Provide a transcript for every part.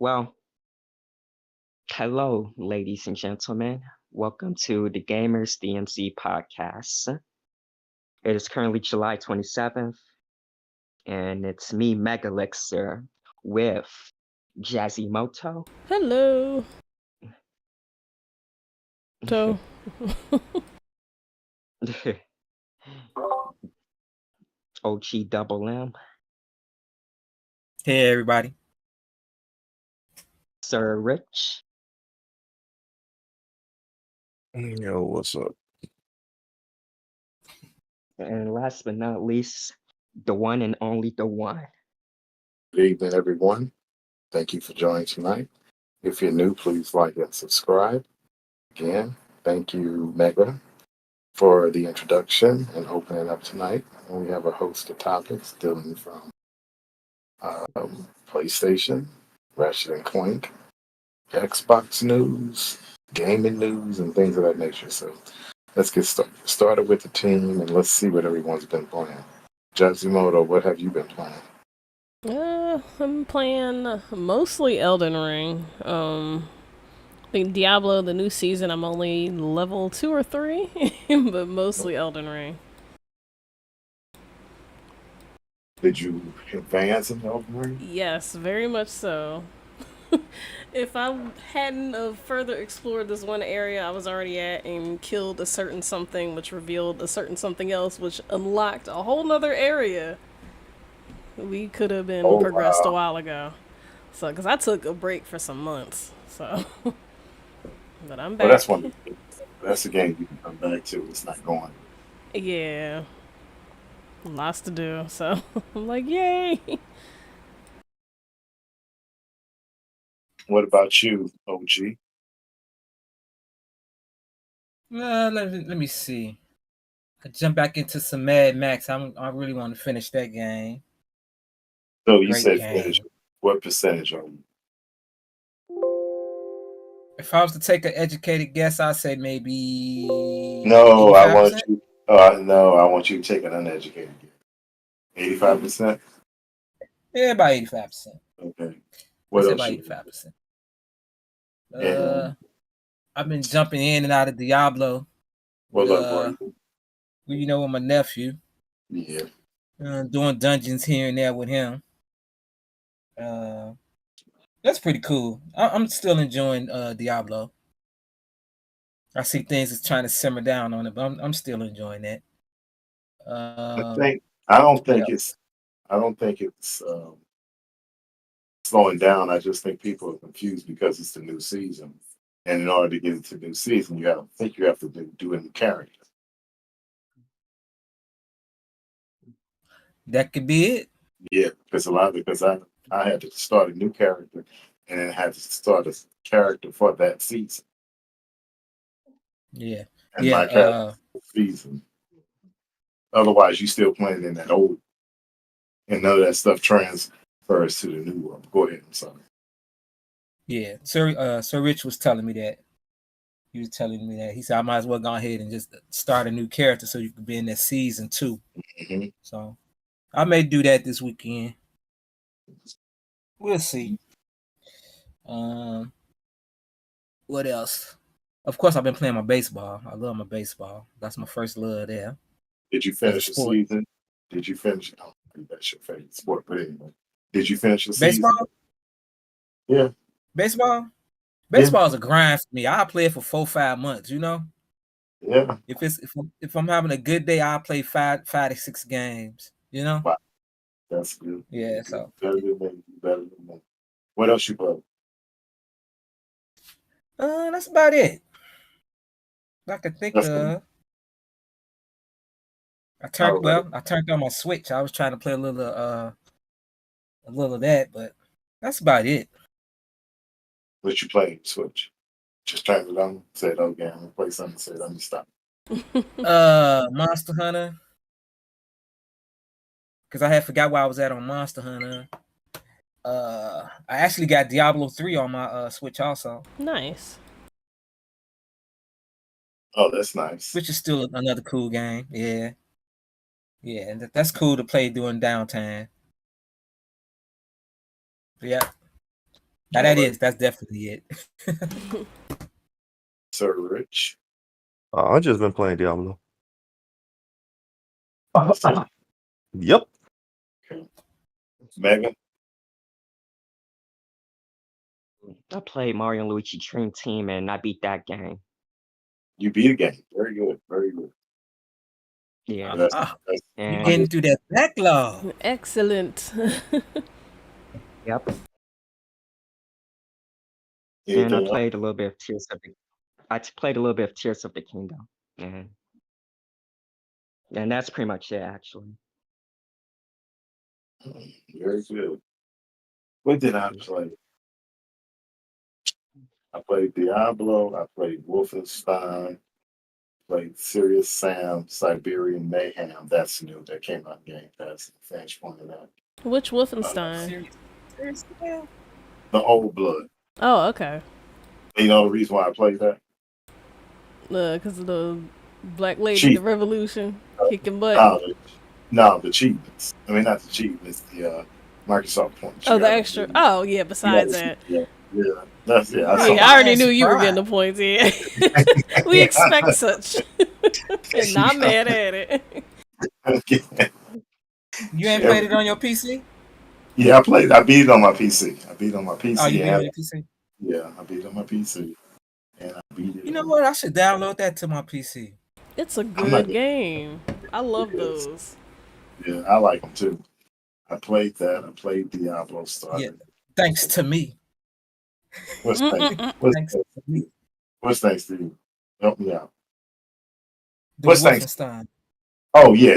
Well, hello, ladies and gentlemen. Welcome to the Gamers DMC podcast. It is currently July 27th, and it's me, Megalixer, with Jazzy Moto, Hello. So, OG Double M, Hey everybody. Sir Rich, Yo, what's up? and last but not least, the one and only the one. Good evening, everyone. Thank you for joining tonight. If you're new, please like and subscribe. Again, thank you, Mega, for the introduction and opening up tonight. And we have a host of topics dealing from PlayStation, Ratchet and Clank, Xbox news, gaming news, and things of that nature. So let's get started with the team and let's see what everyone's been playing. Jazimoto, what have you been playing? I'm playing mostly Elden Ring. I think Diablo, the new season, I'm only level 2 or 3, but mostly Elden Ring. Did you advance in Elden Ring? Yes, very much so. If I hadn't further explored this one area I was already at and killed a certain something, which revealed a certain something else, which unlocked a whole nother area, we could have been progressed a while ago. So, because I took a break for some months, so. But I'm back. Well, that's a game you can come back to. It's not going. Yeah. Lots to do, so I'm like, yay! What about you, OG? Let me see. I jump back into some Mad Max. I really want to finish that game. So you said finish. What percentage are you? If I was to take an educated guess, I'd say maybe. No, 85%? I want you. No, I want you to take an uneducated guess. 85%. Yeah, about 85%. Okay. What else? About 85%. I've been jumping in and out of Diablo. What up, bro? You know, with my nephew. Yeah. Doing dungeons here and there with him. That's pretty cool. I'm still enjoying Diablo. I see things is trying to simmer down on it, but I'm still enjoying that. I don't think it's slowing down. I just think people are confused because it's the new season, and in order to get into the new season, you have to do a new character. That could be it. Yeah, because I had to start a new character, and then had to start a character for that season. Yeah, and my character season. Otherwise, you still playing in that old, and none of that stuff transfers to the new one. Go ahead, I'm sorry. Yeah, Sir Rich was telling me that. He was telling me that. He said I might as well go ahead and just start a new character so you could be in that season 2. Mm-hmm. So I may do that this weekend. We'll see. What else? Of course, I've been playing my baseball. I love my baseball. That's my first love there. Did you finish the season? Did you finish? Oh, that's your favorite sport, but anyway, did you finish the season? Yeah. Baseball? Baseball is a grind for me. I'll play it for 4-5 months, you know? Yeah. If I'm having a good day, I'll play 5 to 6 games, you know? Wow. That's good. Yeah, so. Better than me. What else you play? That's about it. I can think of. I turned on my Switch. I was trying to play a little of that, but that's about it. What you play Switch? Just turned it on, said, okay, I'm gonna play something, said, let me stop. Monster Hunter. Because I had forgot where I was at on Monster Hunter. I actually got Diablo 3 on my Switch also. Nice. Oh, that's nice. Which is still another cool game. Yeah. Yeah, that's cool to play during downtime. Yeah. Now that's definitely it. Sir Rich. I just been playing Diablo. Yep. Megan. I played Mario and Luigi Dream Team and I beat that game. You beat a game. Very good. Very good. Yeah. That's, Ah, that's, you And getting through that backlog. Excellent. yep. And I anything else? played a little bit of played a little bit of Tears of the Kingdom. And that's pretty much it actually. Very good. What did I play? I played Diablo. I played Wolfenstein. Played Serious Sam, Siberian Mayhem. That's new. That came out in Game Pass. Thanks for pointing out. Which Wolfenstein? Seriously now? The Old Blood. Oh, okay. You know the reason why I played that? Because of the black lady, Cheat. the revolution, kicking butt. No, the achievements. I mean, not the achievements. The Microsoft points. Oh, the extra. Oh, yeah. Besides that. Yeah. That's it. I already knew you were getting the points. Yeah. We expect such. And not mad at it. You ain't played it on your PC? Yeah, I beat it on my PC. Oh, you beat it on your PC? Yeah, I beat it on my PC. And I beat it. You know what? I should download that to my PC. It's a good game. I love those. Yeah, I like them too. I played that. I played Diablo. Yeah, thanks to me. What's thanks to me? What's thanks to you? Help me out. What's thanks? Oh yeah,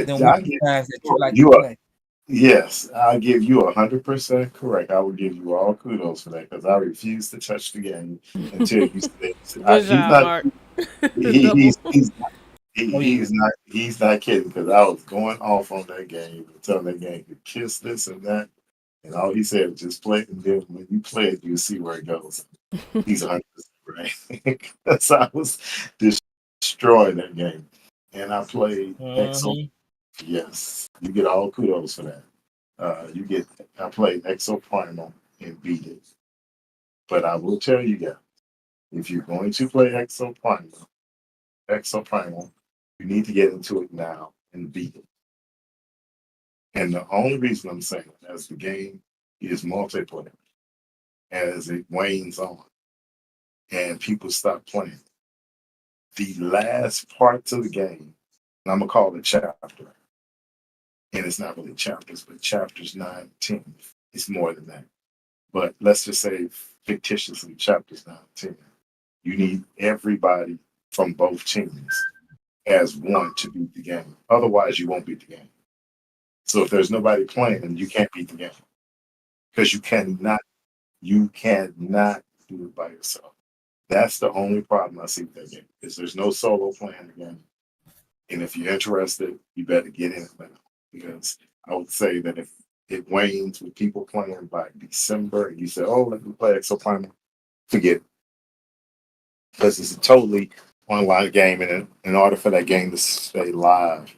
yes, I'll give you 100% correct. I will give you all kudos for that because I refuse to touch the game until you say Good job, Mark. He's not kidding because I was going off on that game and telling that game to kiss this and that. And all he said was just play it, and then when you play it, you see where it goes. He's 100% right. Because I was destroying that game. And I played Exo. Yes, you get all kudos for that. I played Exo Primal and beat it. But I will tell you guys, if you're going to play Exo Primal, you need to get into it now and beat it. And the only reason I'm saying it, as the game is multiplayer, as it wanes on, and people stop playing, the last parts of the game, and I'm gonna call it chapter, and it's not really chapters, but chapters 9 and 10. It's more than that. But let's just say fictitiously chapters 9 and 10. You need everybody from both teams as one to beat the game. Otherwise, you won't beat the game. So if there's nobody playing, you can't beat the game because you cannot do it by yourself. That's the only problem I see with that game is there's no solo playing the game. And if you're interested, you better get in it now because I would say that if it wanes with people playing by December and you say, "Oh, let me play Exo Primal," forget it because it's a totally online game, and in order for that game to stay live,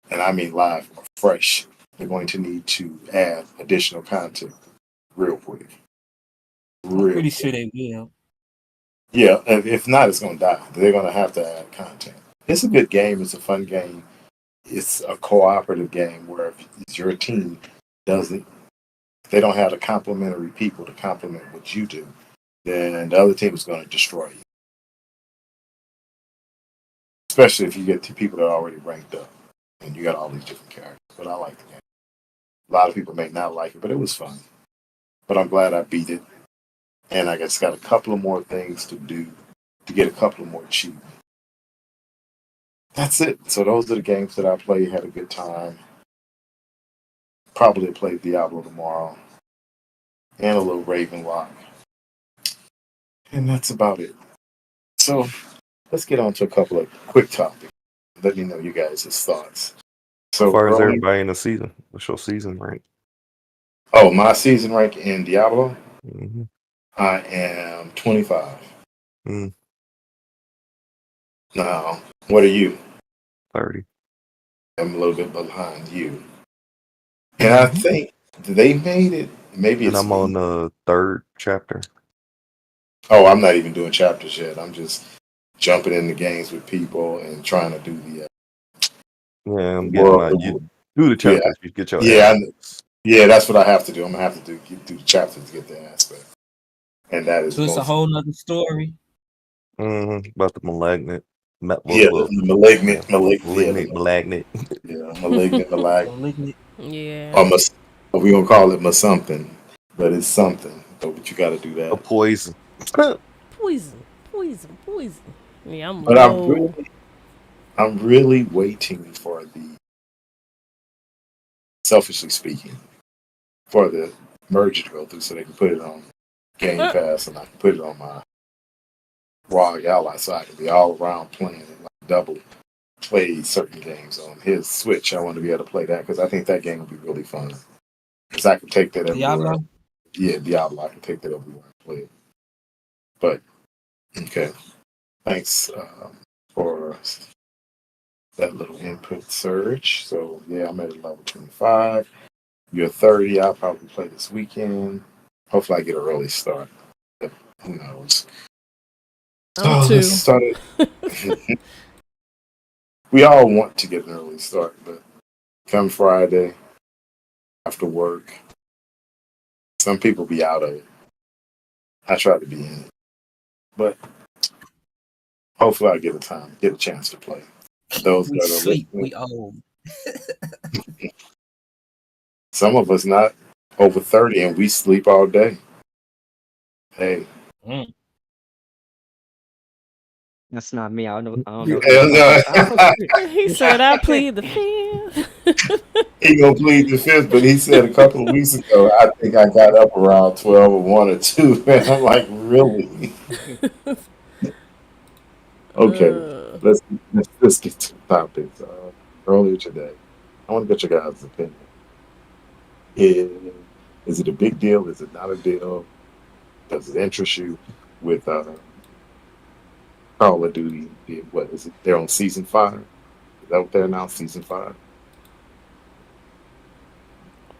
and I mean live or fresh, they're going to need to add additional content real quick. I'm pretty sure they will. Yeah, if not, it's going to die. They're going to have to add content. It's a good game. It's a fun game. It's a cooperative game where if your team they don't have the complementary people to complement what you do, then the other team is going to destroy you. Especially if you get to people that are already ranked up and you got all these different characters. But I like the game. A lot of people may not like it, but it was fun. But I'm glad I beat it. And I just got a couple of more things to do to get a couple of more achievements. That's it. So those are the games that I played, had a good time. Probably play Diablo tomorrow. And a little Ravenlock. And that's about it. So let's get on to a couple of quick topics. Let me know you guys' thoughts. So far as everybody in the season, what's your season rank? Oh, my season rank in Diablo? Mm-hmm. I am 25. Now, what are you? 30. I'm a little bit behind you. And I think they made it maybe And it's I'm on me. the third chapter. Oh, I'm not even doing chapters yet. I'm just jumping in the games with people and trying to do the Yeah, I'm getting my. You world. do the Yeah, chapters, you get your yeah, aspects. yeah. That's what I have to do. I'm gonna have to do the chapters to get the aspect, and that is So it's a most. whole nother story. About the malignant. Yeah, Well, the malignant, malignant. malignant, Malignant. Yeah. or or we gonna call it something, but it's something. But you got to do A that. poison. Poison, poison, poison. Yeah, I'm But low. I'm really waiting for selfishly speaking, for the merger to go through so they can put it on Game Pass and I can put it on my Raw Ally so I can be all around playing it, like double play certain games on his Switch. I want to be able to play that because I think that game will be really fun. Because I can take that everywhere. Diablo. Yeah, Diablo, I can take that everywhere and play it. But, okay. Thanks for that little input surge. So, yeah, I'm at level 25. You're 30. I'll probably play this weekend. Hopefully, I get an early start. Who knows? I'm Oh, let's two. start it. We all want to get an early start, but come Friday after work, some people be out of it. I try to be in it, but hopefully, I get a chance to play. Those We that are sleep. listening, We old. some of us not over 30, and we sleep all day. Hey, Mm. That's not me. I don't know who you're talking and, about. He said, I plead the fifth. he gonna plead the fifth, but he said a couple of weeks ago, I think I got up around 12 or 1 or 2. And I'm like, really? Okay, Uh, let's get to the topics. Earlier today, I want to get your guys' opinion. Is it a big deal? Is it not a deal? Does it interest you with Call of Duty? What is it? They're on season 5. Is that what they're announced? Season 5?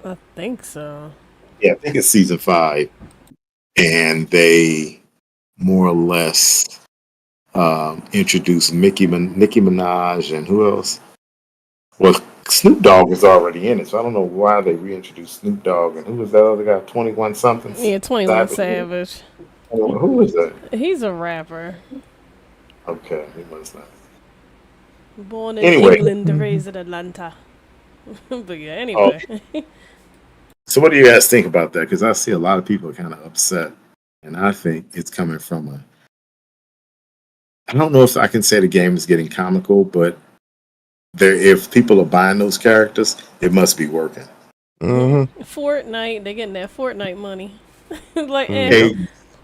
I think so. Yeah, I think it's season 5, and they more or less introduced Nicki Minaj, and who else? Well, Snoop Dogg was already in it, so I don't know why they reintroduced Snoop Dogg. And who was that other guy? 21 something Yeah, 21 Savage. Savage. Who was that? He's a rapper. Okay, he must not. Born in Anyway, England, raised in Atlanta. But yeah, oh, anyway. so what do you guys think about that? Because I see a lot of people are kind of upset, and I think it's coming from I don't know if I can say the game is getting comical, but if people are buying those characters, it must be working. Fortnite, they getting that Fortnite money. Like, Yep.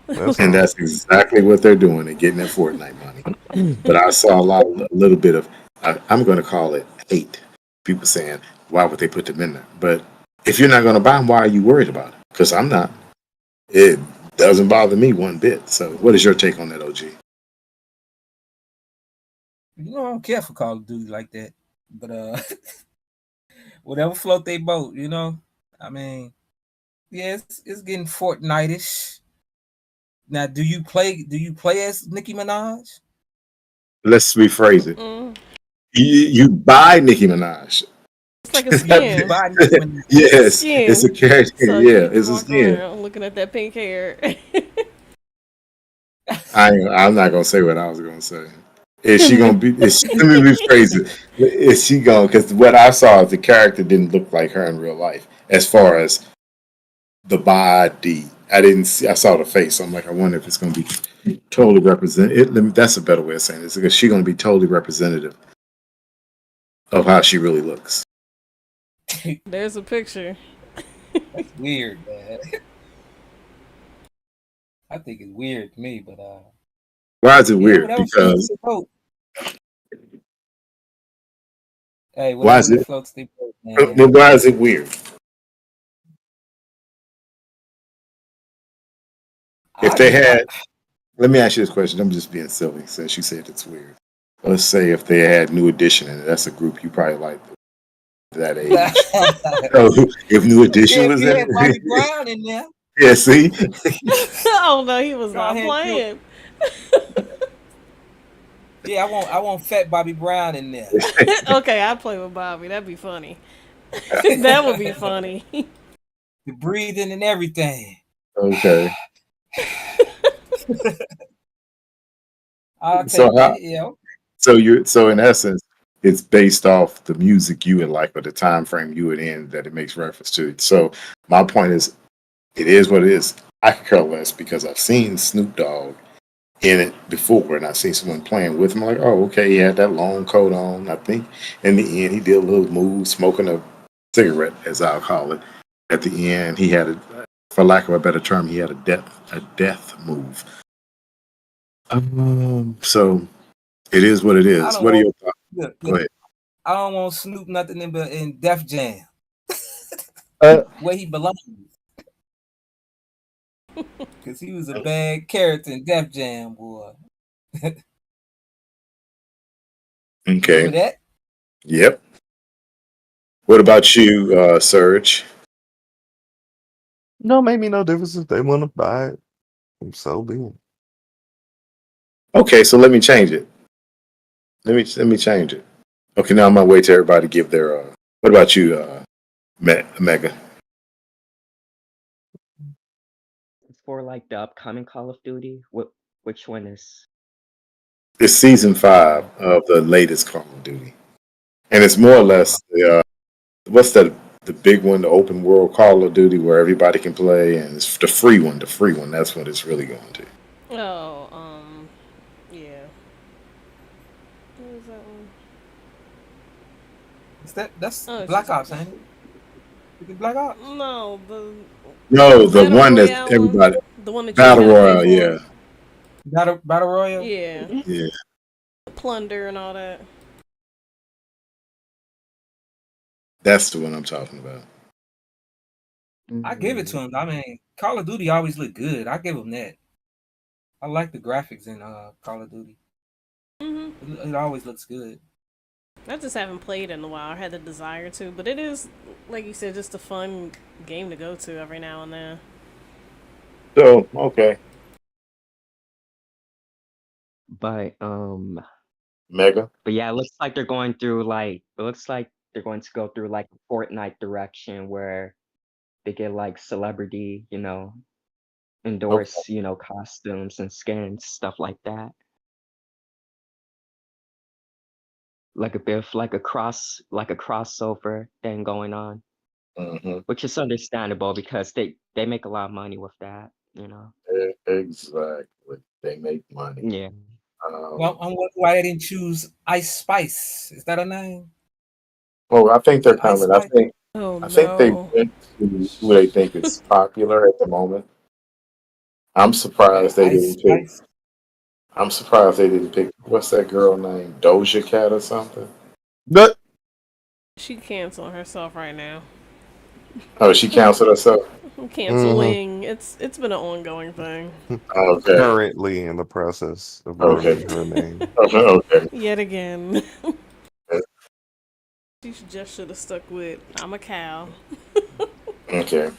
That's And all. that's exactly what they're doing. They're getting that Fortnite money. But I saw a little bit of, I'm going to call it hate. People saying, why would they put them in there? But if you're not going to buy them, why are you worried about it? Because I'm not. It doesn't bother me one bit. So what is your take on that, OG? You know, I don't care for Call of Duty like that. But whatever float they boat, you know. I mean, yeah, it's getting Fortnite-ish. Now, do you play as Nicki Minaj? Let's rephrase it. mm, You buy Nicki Minaj. it's like a You skin. buy Nicki Minaj. It's a Yes, it's a skin. character. So you Yeah, can it's a walk skin. around looking at that pink hair. I'm not gonna say what I was gonna say. Is she gonna be? Let me rephrase it. Is she gonna? Because what I saw is the character didn't look like her in real life. As far as the body, I didn't see. I saw the face. So I'm like, I wonder if it's gonna be totally representative. That's a better way of saying it. Is she gonna be totally representative of how she really looks? There's a picture. That's weird, man. I think it's weird to me, but Why is it yeah, weird? whatever floats Because their boat. Hey, why is whatever it? floats their boat, man. Why is it weird? If I they just, had, let me ask you this question. I'm just being silly since you said it's weird. Let's say if they had New Edition and that's a group you probably like. that age. So if New Edition was you in had Bobby it, Brown in there. yeah, see, Oh no, he was Go not ahead, playing. Yeah, I want Fat Bobby Brown in there. Okay, I'd play with Bobby. That'd be funny. That would be funny. The breathing and everything. okay. I'll So take that. Yeah. so in essence, it's based off the music you would like or the time frame you would in that it makes reference to. So my point is, it is what it is. I could care less because I've seen Snoop Dogg in it before, and I seen someone playing with him. Like, oh, okay, he had that long coat on. I think in the end, he did a little move, smoking a cigarette, as I'll call it. At the end, he had a, for lack of a better term, he had a death move. So it is what it I is. don't What are want your thoughts? look, Go ahead. I don't want Snoop nothing in Def Jam Uh, where he belongs. Because he was a bad character in Def Jam, boy. Remember okay. that? Yep. What about you, Serge? No, maybe no difference if they want to buy it. So be it. Okay, so let me change it. Let me change it. Okay, now I'm gonna wait till everybody give their. What about you, Mega? It's for like the upcoming Call of Duty. Which one is? It's season 5 of the latest Call of Duty, and it's more or less the what's the big one, the open world Call of Duty where everybody can play, and it's the free one. The free one. That's what it's really going to. Oh, yeah. What is that one? That's Oh, Black she's Ops, okay. ain't it? Is it Black Ops? No, the No, the Battle one that Royale one? everybody The one that you Battle gotta pay Royale. for? Yeah, Battle Royale? Yeah. yeah. Plunder and all that. That's the one I'm talking about. I give it to him. I mean, Call of Duty always look good. I give him that. I like the graphics in Call of Duty. It always looks good. I just haven't played in a while. I had the desire to, but it is, like you said, just a fun game to go to every now and then. So okay, But Mega. but yeah, it looks like they're going through like it looks like they're going to go through like a Fortnite direction where they get like celebrity, Okay. endorse, costumes and skins, stuff like that. Like a bit of like a crossover thing going on, hmm which is understandable because they make a lot of money with that. Exactly. They make money. Yeah. Well, I'm wondering why they didn't choose Ice Spice. Is that her name? Well, I think Is they're it Ice coming. Spice? Oh I think they no. went to who they think is popular at the moment. I'm Okay, surprised they Ice didn't pick. Spice. I'm surprised they didn't pick. What's that girl name? Doja Cat or something? But She canceling herself right now. Oh, she canceled herself. Canceling. It's been an ongoing thing. Okay. currently in the process of Okay. learning her name. Okay. Yet again. She just should have stuck with I'm a cow. Okay.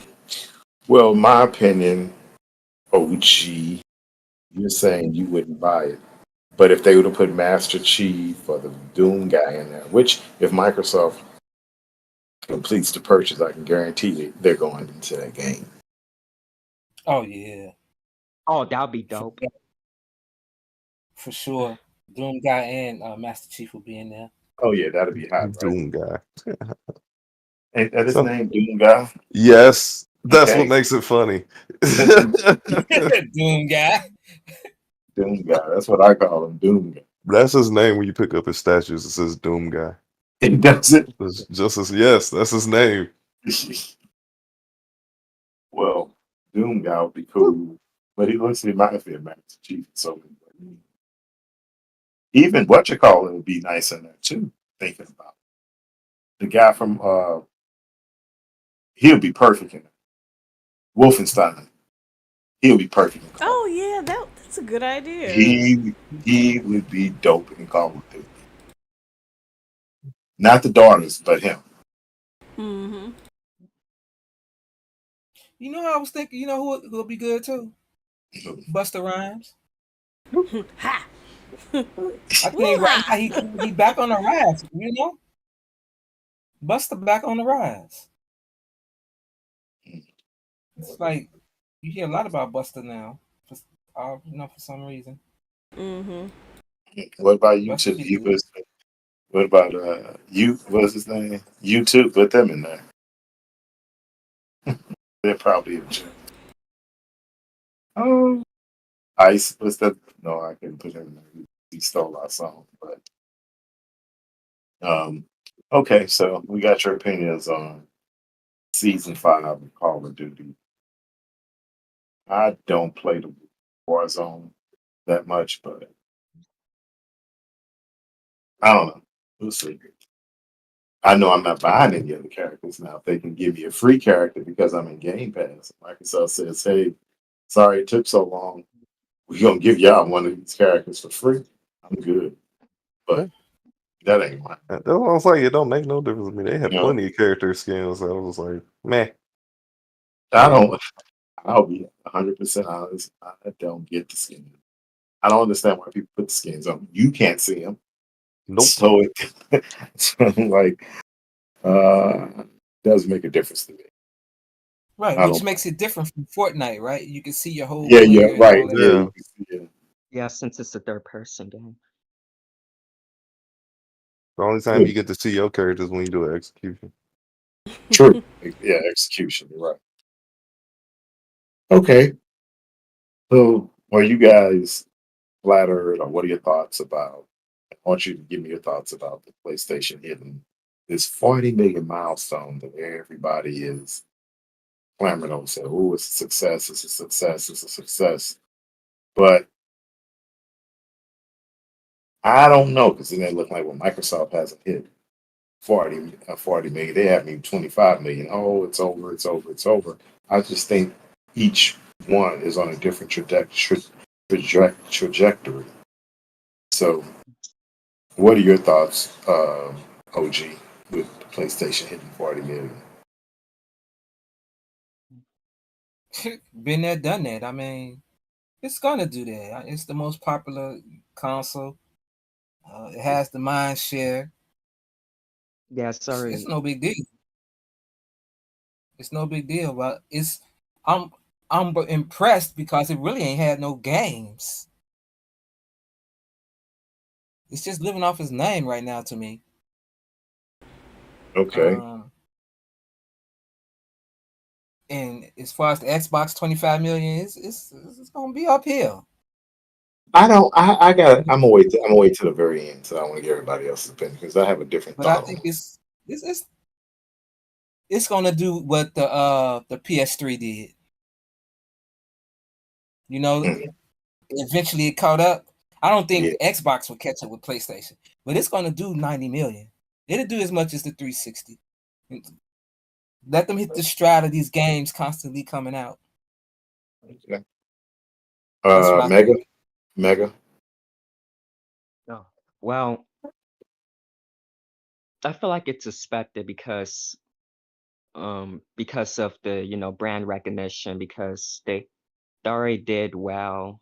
Well, my opinion, OG, you're saying you wouldn't buy it. But if they would have put Master Chief or the Doom guy in there, which if Microsoft completes the purchase, I can guarantee you they're going into that game. Oh yeah, Oh, that would be for, dope. for sure. Doom Guy and Master Chief will be in there. Oh yeah, that'd be hot, right? Doom guy. Ain't that his So name, Doom guy? yes, that's what Okay. makes it funny. Doom Guy. Doom guy. That's what I call him, Doom guy. That's his name when you pick up his statues. It says Doom guy. He does it. It's just as yes, that's his name. Well, Doom guy would be cool, but he looks reminds me of Master Chief in so many ways. Even what you call it would be nice in there too. Thinking about the guy from he'll be perfect in it. Wolfenstein. He'll be perfect in Call. Oh yeah, that's a good idea. He would be dope in Call of Duty. Not the daughters, but him. Mm-hmm. You know, I was thinking, you know who'll be good too? Busta Rhymes. Ha! I think right Woo-ha! now he back on the rise. You know, Busta back on the rise. It's like you hear a lot about Busta now, for some reason. Mm-hmm. What about Busta YouTube? be You good. listen. What about you? What's his name? YouTube. Put them in there. They're probably in jail. Oh, Ice. What's that? No, I couldn't put him in there. He stole our song. But okay. So we got your opinions on season 5 of Call of Duty. I don't play the Warzone that much, but I don't know. We'll see. I know I'm not buying any other characters now. If they can give me a free character because I'm in Game Pass, Microsoft says, "Hey, sorry it took so long. We're gonna give y'all one of these characters for free." I'm good, Yeah. but that ain't mine. That's what I was like. It don't make no difference to me. They had You know, plenty of character skins. So I was like, meh. I don't. I'll be 100% honest. I don't get the skin. I don't understand why people put the skins on. You can't see them, Nope. so it so like does make a difference to me. Right, I which don't. makes it different from Fortnite, right? You can see your whole Yeah, yeah, player and right. all that. Yeah, Yeah. you can see it. Yeah, since it's a third-person game. The only time Yeah, you get to see your characters when you do an execution. true. Yeah, execution. You're right. Okay. So, are you guys flattered, or what are your thoughts about? I want you to give me your thoughts about the PlayStation hitting this 40 million milestone that everybody is clamoring over. Say, "Oh, it's a success! It's a success! It's a success!" But I don't know because then they look like, well, Microsoft hasn't hit 40 million. They haven't even 25 million. Oh, it's over! It's over! It's over! I just think each one is on a different trajectory. So, what are your thoughts, OG, with PlayStation hitting 40 million? Been there, done that. I mean, it's gonna do that. It's the most popular console. It has the mind share. Yeah, It's sorry. no big deal. It's no big deal. But I'm I'm impressed because it really ain't had no games. It's just living off his name right now to me. Okay. Um, and as far as the Xbox 25 million, it's gonna be uphill. I don't. I got. I'm gonna wait to the very end. So I want to get everybody else's opinion because I have a different But I thought on think it. it's gonna do what the PS3 did. You know, Mhm. eventually it caught up. I don't think Yeah. the Xbox will catch up with PlayStation, but it's gonna do 90 million. It'll do as much as the 360. Let them hit the stride of these games constantly coming out. Okay. That's what I Mega, think. Mega. No. Well, I feel like it's expected because of the, brand recognition, because they already did well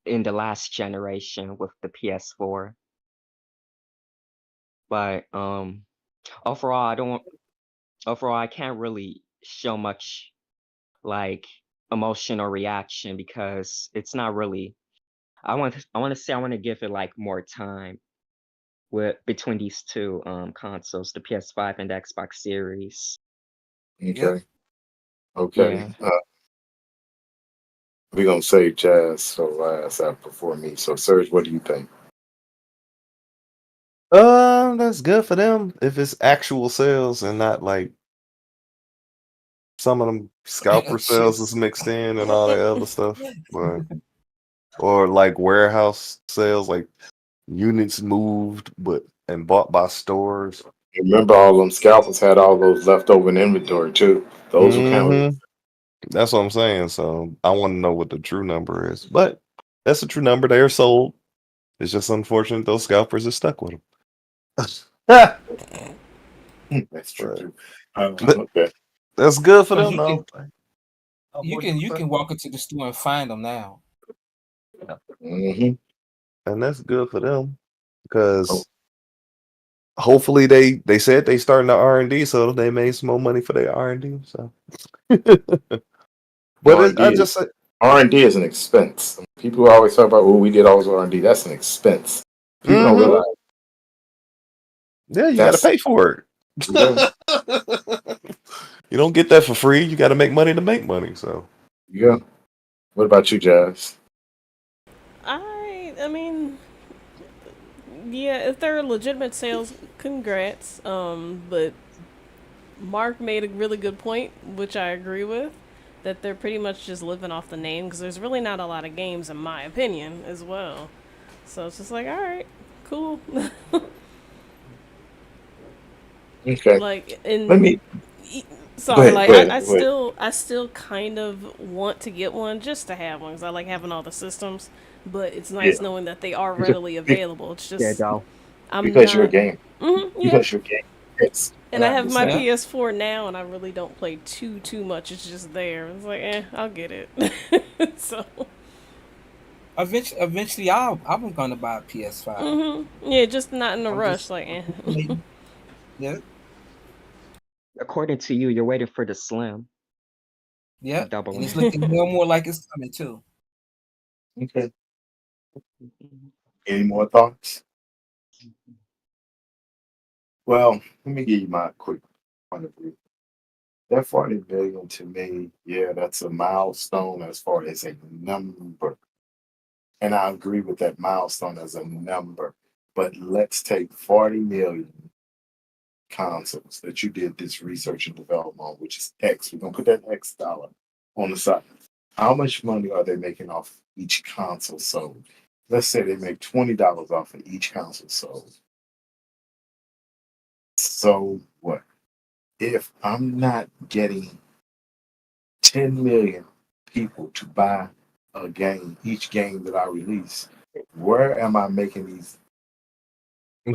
in the last generation with the PS4. But overall I don't overall I can't really show much like emotion or reaction because it's not really I want to give it like more time with between these two consoles, the PS5 and the Xbox Series. Yep. Okay. Okay. Yeah. We're gonna save Jazz for last after before me. So, Serge, what do you think? That's good for them if it's actual sales and not like some of them scalper sales is Just mixed in and all that other stuff. But or like warehouse sales, like units moved but and bought by stores. Remember, all them scalpers had all those leftover in inventory too. Those were kind of. Mm-hmm. That's what I'm saying. So I want to know what the true number is. But that's the true number. They are sold. It's just unfortunate those scalpers are stuck with them. That's true But too. but Okay. that's good for But them though. you can walk into the store and find them now. Mm-hmm. And that's good for them Oh, because hopefully they said they starting the R&D, so they made some more money for their R&D. So, but I R&D just say, R&D is an expense. People always talk about, oh, we did all this R&D. That's an expense. People don't mm-hmm, realize yeah, you got to that's pay for yeah, it. You don't get that for free. You got to make money to make money. So, yeah. What about you, Jazz? I mean, yeah, if they're legitimate sales, congrats. But Mark made a really good point, which I agree with, that they're pretty much just living off the name because there's really not a lot of games, in my opinion, as well. So it's just like, all right, cool. Okay. Like, Let and me go sorry, ahead. like Go ahead. Go ahead. I still kind of want to get one just to have one because I like having all the systems. But it's Yeah. nice knowing that they are Because, readily available. It's Yeah, just though. I'm because you're a not. gamer. Yeah. Because you're a gamer. Yes. And And I I have my understand. Yeah. PS4 now, and I really don't play too much. It's just there. It's like, I'll get it. So, Eventually, I'm gonna buy a PS5. yeah, just not in a I'm rush. just Like, waiting. Yeah, According to you, you're waiting for the Slim yeah, double and it's A. looking more and more like it's coming too. Okay. Any more thoughts? Well, let me give you my quick point of view. That 40 million to me, yeah, that's a milestone as far as a number. And I agree with that milestone as a number. But let's take 40 million consoles that you did this research and development on, which is X. We're gonna put that X dollar on the side. How much money are they making off each console sold? Let's say they make $20 off of each console sold. So what? If I'm not getting 10 million people to buy a game, each game that I release, where am I making these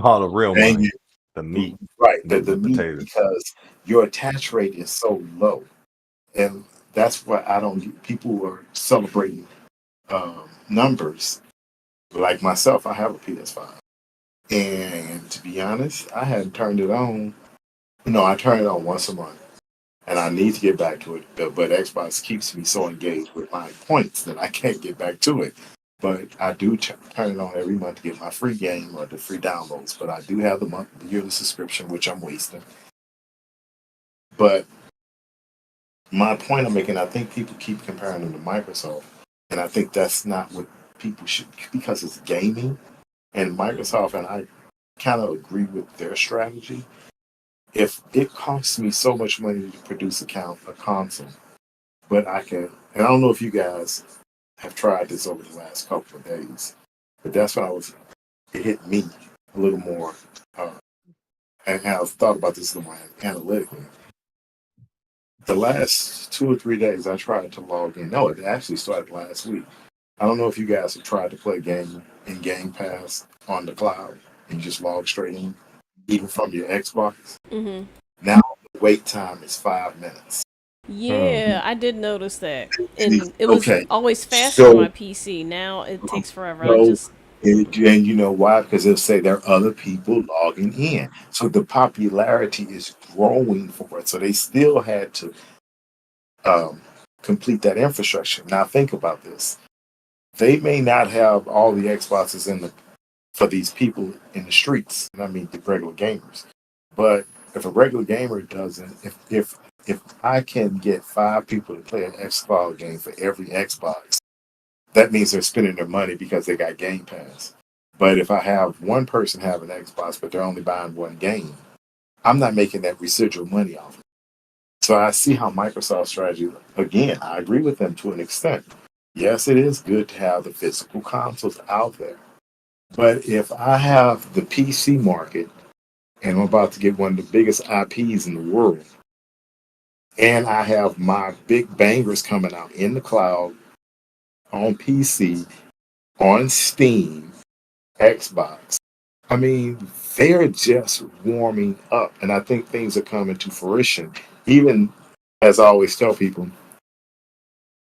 all the real money, banging? the meat, Right, the the meat, potatoes. because your attach rate is so low. And that's why I don't, people are celebrating numbers. Like myself, I have a PS5. And to be honest, I hadn't turned it on. No, I turn it on once a month. And I need to get back to it. But Xbox keeps me so engaged with my points that I can't get back to it. But I do turn it on every month to get my free game or the free downloads. But I do have the yearly subscription, which I'm wasting. But my point I'm making, I think people keep comparing them to Microsoft. And I think that's not what people should, because it's gaming. And Microsoft and I kind of agree with their strategy. If it costs me so much money to produce a console, but I can, and I don't know if you guys have tried this over the last couple of days, but that's when it hit me a little more. Uh, and I've thought about this a little more analytically. The last 2 or 3 days, I tried to log in. No, it actually started last week. I don't know if you guys have tried to play a game in Game Pass on the cloud and you just log straight in, even from your Xbox. Now the wait time is 5 minutes. yeah, I did notice that, and it was Okay, always faster on my so PC. Now it takes forever. I no, just, and you know why? Because they'll say there are other people logging in. So the popularity is growing for it. So they still had to um, complete that infrastructure. Now think about this. They may not have all the Xboxes for these people in the streets. And I mean the regular gamers. But if a regular gamer doesn't, if I can get 5 people to play an Xbox game for every Xbox, that means they're spending their money because they got Game Pass. But if I have one person have an Xbox, but they're only buying one game, I'm not making that residual money off it. So I see how Microsoft's strategy, again, I agree with them to an extent. Yes, it is good to have the physical consoles out there. But if I have the PC market and I'm about to get one of the biggest IPs in the world, and I have my big bangers coming out in the cloud, on PC, on Steam, Xbox. I mean, they're just warming up, and I think things are coming to fruition. Even as I always tell people,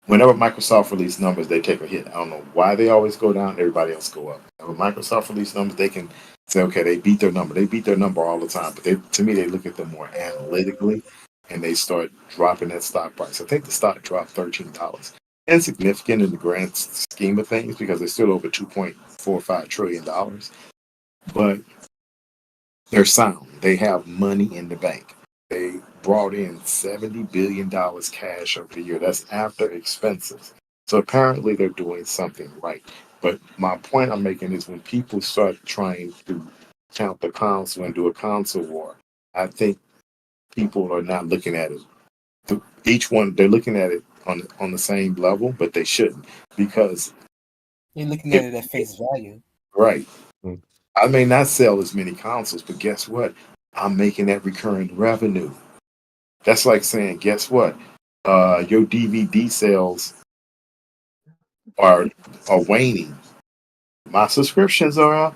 whenever Microsoft release numbers, they take a hit. I don't know why they always go down, everybody else go up. When Microsoft release numbers, they can say, okay, they beat their number. They beat their number all the time, but to me, they look at them more analytically, and they start dropping that stock price. I think the stock dropped $13. Insignificant in the grand scheme of things because they're still over $2.45 trillion, but they're sound. They have money in the bank. They brought in $70 billion cash over the year. That's after expenses. So apparently they're doing something right. But my point I'm making is when people start trying to count the console and do a console war, I think people are not looking at it. Each one they're looking at it on the same level, but they shouldn't because You're looking at if, it at face value. right, Mm. I may not sell as many consoles, but guess what? I'm making that recurring revenue. That's like saying, guess what? Your DVD sales are are waning. My subscriptions are up,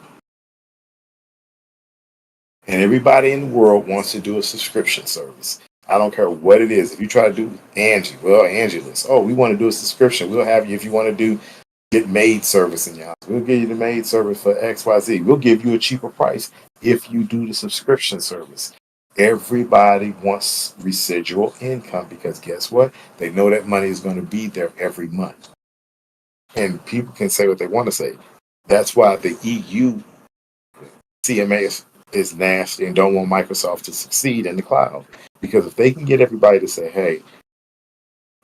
and everybody in the world wants to do a subscription service. I don't care what it is. If you try to do Angie, well, Angie list. Oh, we want to do a subscription. We'll have you if you want to do get maid service in your house. We'll give you the maid service for XYZ. We'll give you a cheaper price if you do the subscription service. Everybody wants residual income because guess what? They know that money is going to be there every month. And people can say what they want to say. That's why the EU CMA is nasty and don't want Microsoft to succeed in the cloud. Because if they can get everybody to say, hey,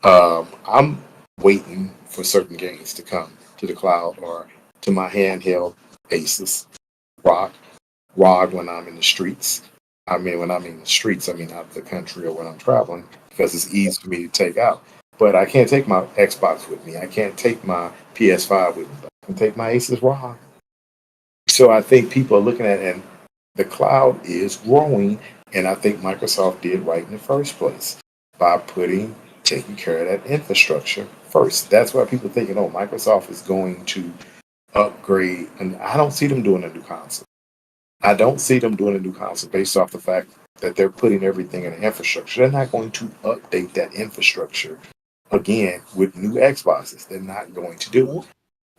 I'm waiting for certain games to come to the cloud or to my handheld Asus ROG when I'm in the streets. I mean, when I'm in the streets, I mean out of the country or when I'm traveling because it's easy for me to take out. But I can't take my Xbox with me. I can't take my PS5 with me. But I can take my Asus ROG. So I think people are looking at it and the cloud is growing. And I think Microsoft did right in the first place by taking care of that infrastructure first. That's why people thinking, oh, Microsoft is going to upgrade. And I don't see them doing a new console. I don't see them doing a new console based off the fact that they're putting everything in the infrastructure. They're not going to update that infrastructure again with new Xboxes. They're not going to do it.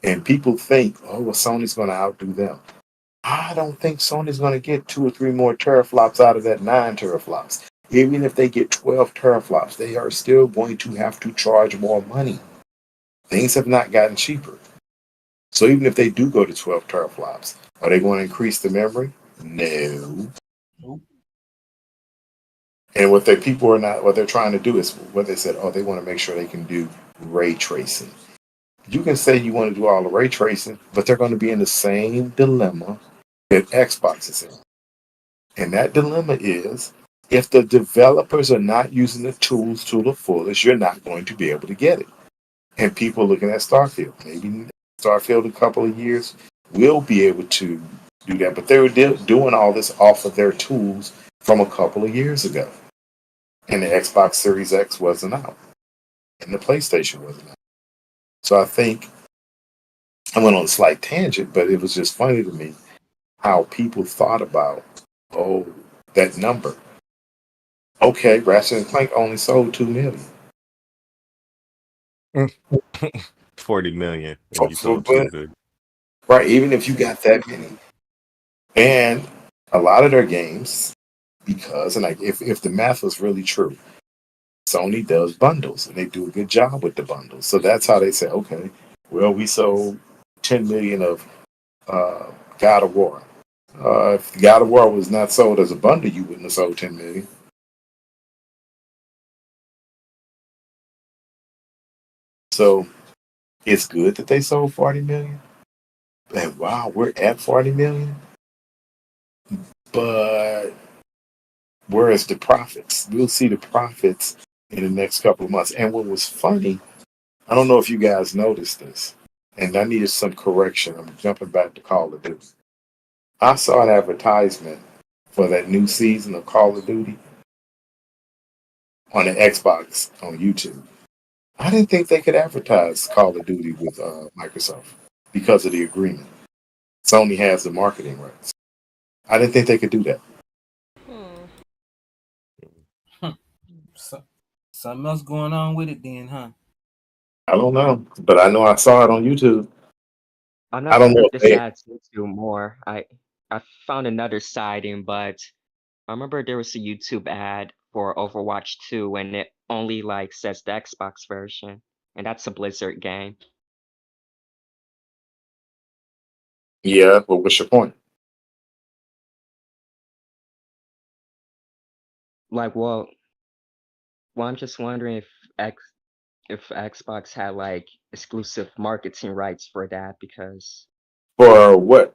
And people think, oh, well, Sony's going to outdo them. I don't think Sony's going to get 2 or 3 more teraflops out of that 9 teraflops. Even if they get 12 teraflops, they are still going to have to charge more money. Things have not gotten cheaper. So even if they do go to 12 teraflops, are they going to increase the memory? No. Nope. And what they're trying to do is what they said, oh, they want to make sure they can do ray tracing. You can say you want to do all the ray tracing, but they're going to be in the same dilemma that Xbox is in. And that dilemma is if the developers are not using the tools to the fullest, you're not going to be able to get it. And people are looking at Starfield. Maybe Starfield in a couple of years will be able to do that. But they were doing all this off of their tools from a couple of years ago. And the Xbox Series X wasn't out. And the PlayStation wasn't out. So I think I went on a slight tangent, but it was just funny to me how people thought about, oh, that number. Okay, Ratchet and Clank only sold 2 million. 40 million and For, you for, sold 2 but, million. right, even if you got that many. And a lot of their games, because, and like, if the math was really true, Sony does bundles and they do a good job with the bundles. So that's how they say, okay, well, we sold 10 million of God of War. If God of War was not sold as a bundle, you wouldn't have sold 10 million. So it's good that they sold 40 million. And wow, we're at 40 million. But where is the profits? We'll see the profits in the next couple of months. And what was funny, I don't know if you guys noticed this, and I needed some correction. I'm jumping back to Call of Duty. I saw an advertisement for that new season of Call of Duty on the Xbox on YouTube. I didn't think they could advertise Call of Duty with Microsoft because of the agreement. Sony has the marketing rights. I didn't think they could do that. So, something else going on with it then, huh? I don't know, but I know I saw it on YouTube. I'm I not don't sure know if if this they. adds into more. I found another sighting, but I remember there was a YouTube ad for Overwatch 2 and it only like says the Xbox version. And that's a Blizzard game. Yeah, but what's your point? Like, well, I'm just wondering if Xbox had like exclusive marketing rights for that because For what?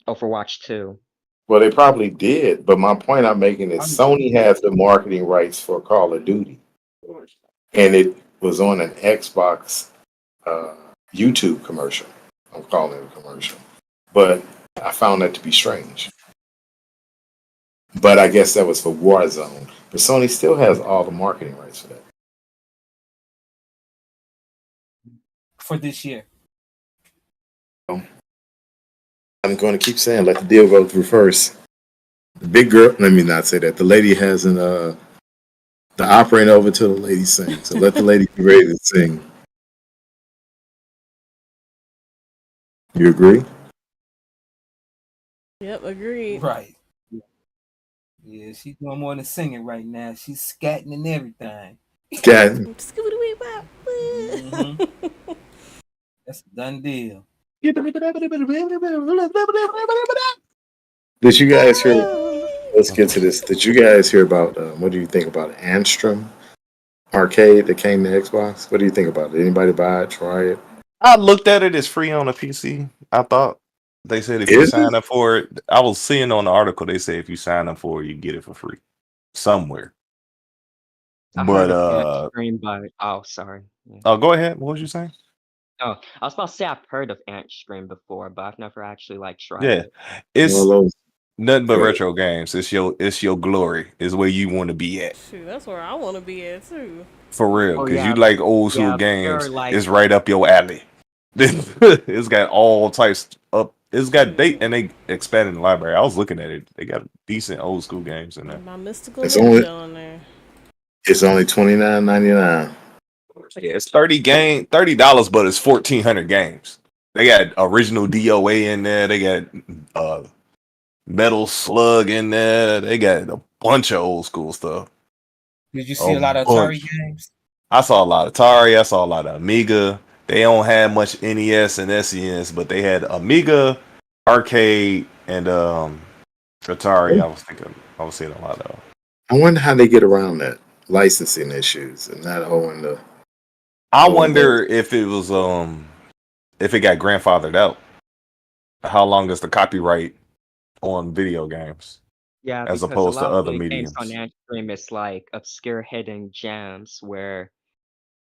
Overwatch 2. Well, they probably did, but my point I'm making is Sony has the marketing rights for Call of Duty, and it was on an Xbox uh, YouTube commercial. I'm calling it a commercial, but I found that to be strange. But I guess that was for Warzone. But Sony still has all the marketing rights for that. For this year. I'm going to keep saying, let the deal go through first. The big girl, let me not say that. The lady hasn't, the operator over till the lady sings. So let the lady be ready to sing. You agree? Yep, agreed. Right. Yeah, she's doing more than singing right now. She's scatting and everything. Got Scooby-Doo-wee-wop. That's a done deal. Did you guys hear? Let's get to this. Did you guys hear about? What do you think about Antstream arcade that came to Xbox? What do you think about it? Anybody buy it? Try it? I looked at it as free on the PC. I thought they said if you Is it? sign up for it, I was seeing on the article they say if you sign up for it, you get it for free somewhere. I heard But of Antstream, but oh, sorry. Yeah. oh, go ahead. What was you saying? Oh, I was about to say I've heard of Antstream before, but I've never actually like tried Yeah, it. it's Well, nothing but go ahead. retro games. It's your glory. Is where you want to be at. Shoot, that's where I want to be at too. For real, Oh because you yeah, like old school yeah, games. they're like It's right up your alley. It's got all types up. It's got they expanded the library. I was looking at it. They got decent old school games in there. My mystical It's ninja on there. only $29.99. Yeah, it's $30, but it's 1,400 games. They got original DOA in there. They got Metal Slug in there. They got a bunch of old school stuff. Did you see a lot of Atari games? I saw a lot of Atari. I saw a lot of Amiga. They don't have much NES and SES, but they had Amiga, arcade, and Atari. I was seeing a lot of. I wonder how they get around that licensing issues and not owing the. I wonder if it was if it got grandfathered out. How long is the copyright on video games yeah, as because a opposed to lot of other the games on mediums? Antstream is like obscure hidden gems where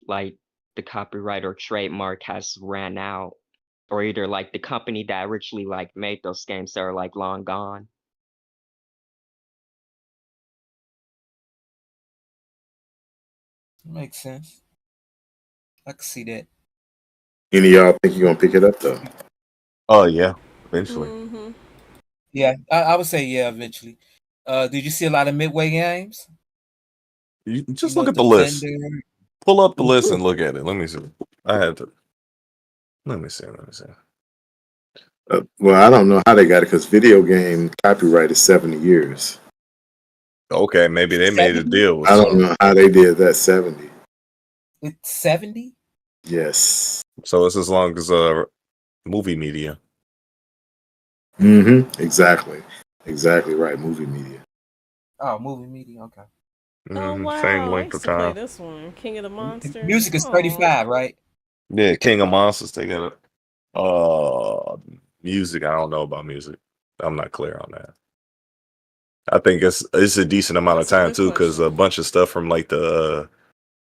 like the copyright or trademark has ran out, or either like the company that originally like made those games that are like long gone. Makes sense. I can see that. Any of y'all think you're gonna pick it up though? Oh yeah, eventually. Mm-hmm. Yeah, I would say yeah, eventually. Did you see a lot of Midway games? You just look at the list. Pull up the list and look at it. Let me see. I had to. Let me see. Well, I don't know how they got it because video game copyright is 70 years. Okay, maybe they made a deal with I don't know how they did that 70. It's 70? Yes. So it's as long as movie media. Mm-hmm. Exactly right. Movie media. Oh, movie media. Okay. Oh wow! Same I length used of to play time. this one, King of the Monsters. Music is Aw. 35, right? Yeah, King of Monsters. They got music. I don't know about music. I'm not clear on that. I think it's a decent amount That's of a time good too, because a question. bunch of stuff from like the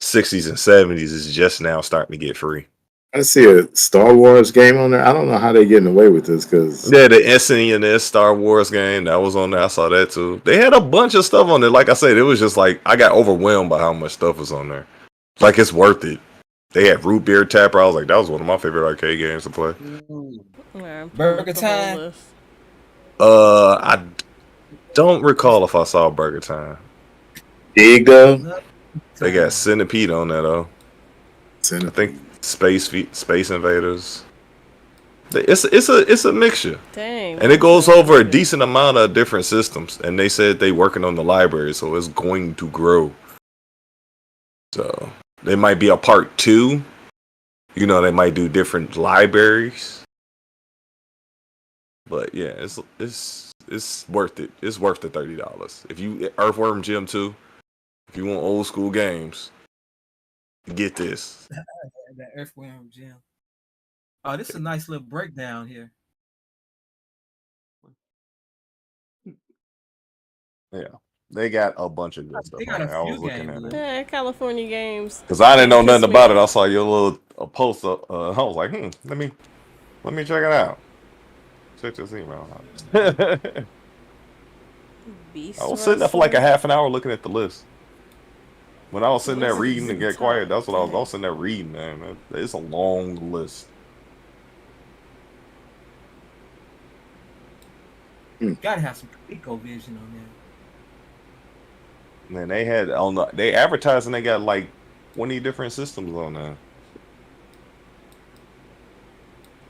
60s and 70s is just now starting to get free. I see a Star Wars game on there. I don't know how they're getting away with this because Yeah, the SNES Star Wars game that was on there. I saw that too. They had a bunch of stuff on there. Like I said, it was just like I got overwhelmed by how much stuff was on there. Like it's worth it. They had Root Beer Tapper. I was like, that was one of my favorite arcade games to play. Yeah, Burger the whole Time. list. I don't recall if I saw Burger Time. There you go. They got Centipede on there though. I think Space Invaders. It's a mixture. Dang. And it goes over a decent amount of different systems. And they said they working on the library, so it's going to grow. So there might be a part 2. You know, they might do different libraries. But yeah, it's worth it. It's worth the $30. If you Earthworm Jim 2, if you want old school games, get this. That Earthworm Jim. Oh, this is a nice little breakdown here. Yeah, they got a bunch of good stuff. They got a I few was looking at it. Yeah, California games. Because I didn't know nothing about it. I saw your little post. I was like, let me check it out. Check this email out. I was sitting there for like a half an hour looking at the list. When I was sitting there reading and get quiet, that's what I was sitting there reading, man. It's a long list. Gotta have some ColecoVision on there. Man, they had they advertising. They got like 20 different systems on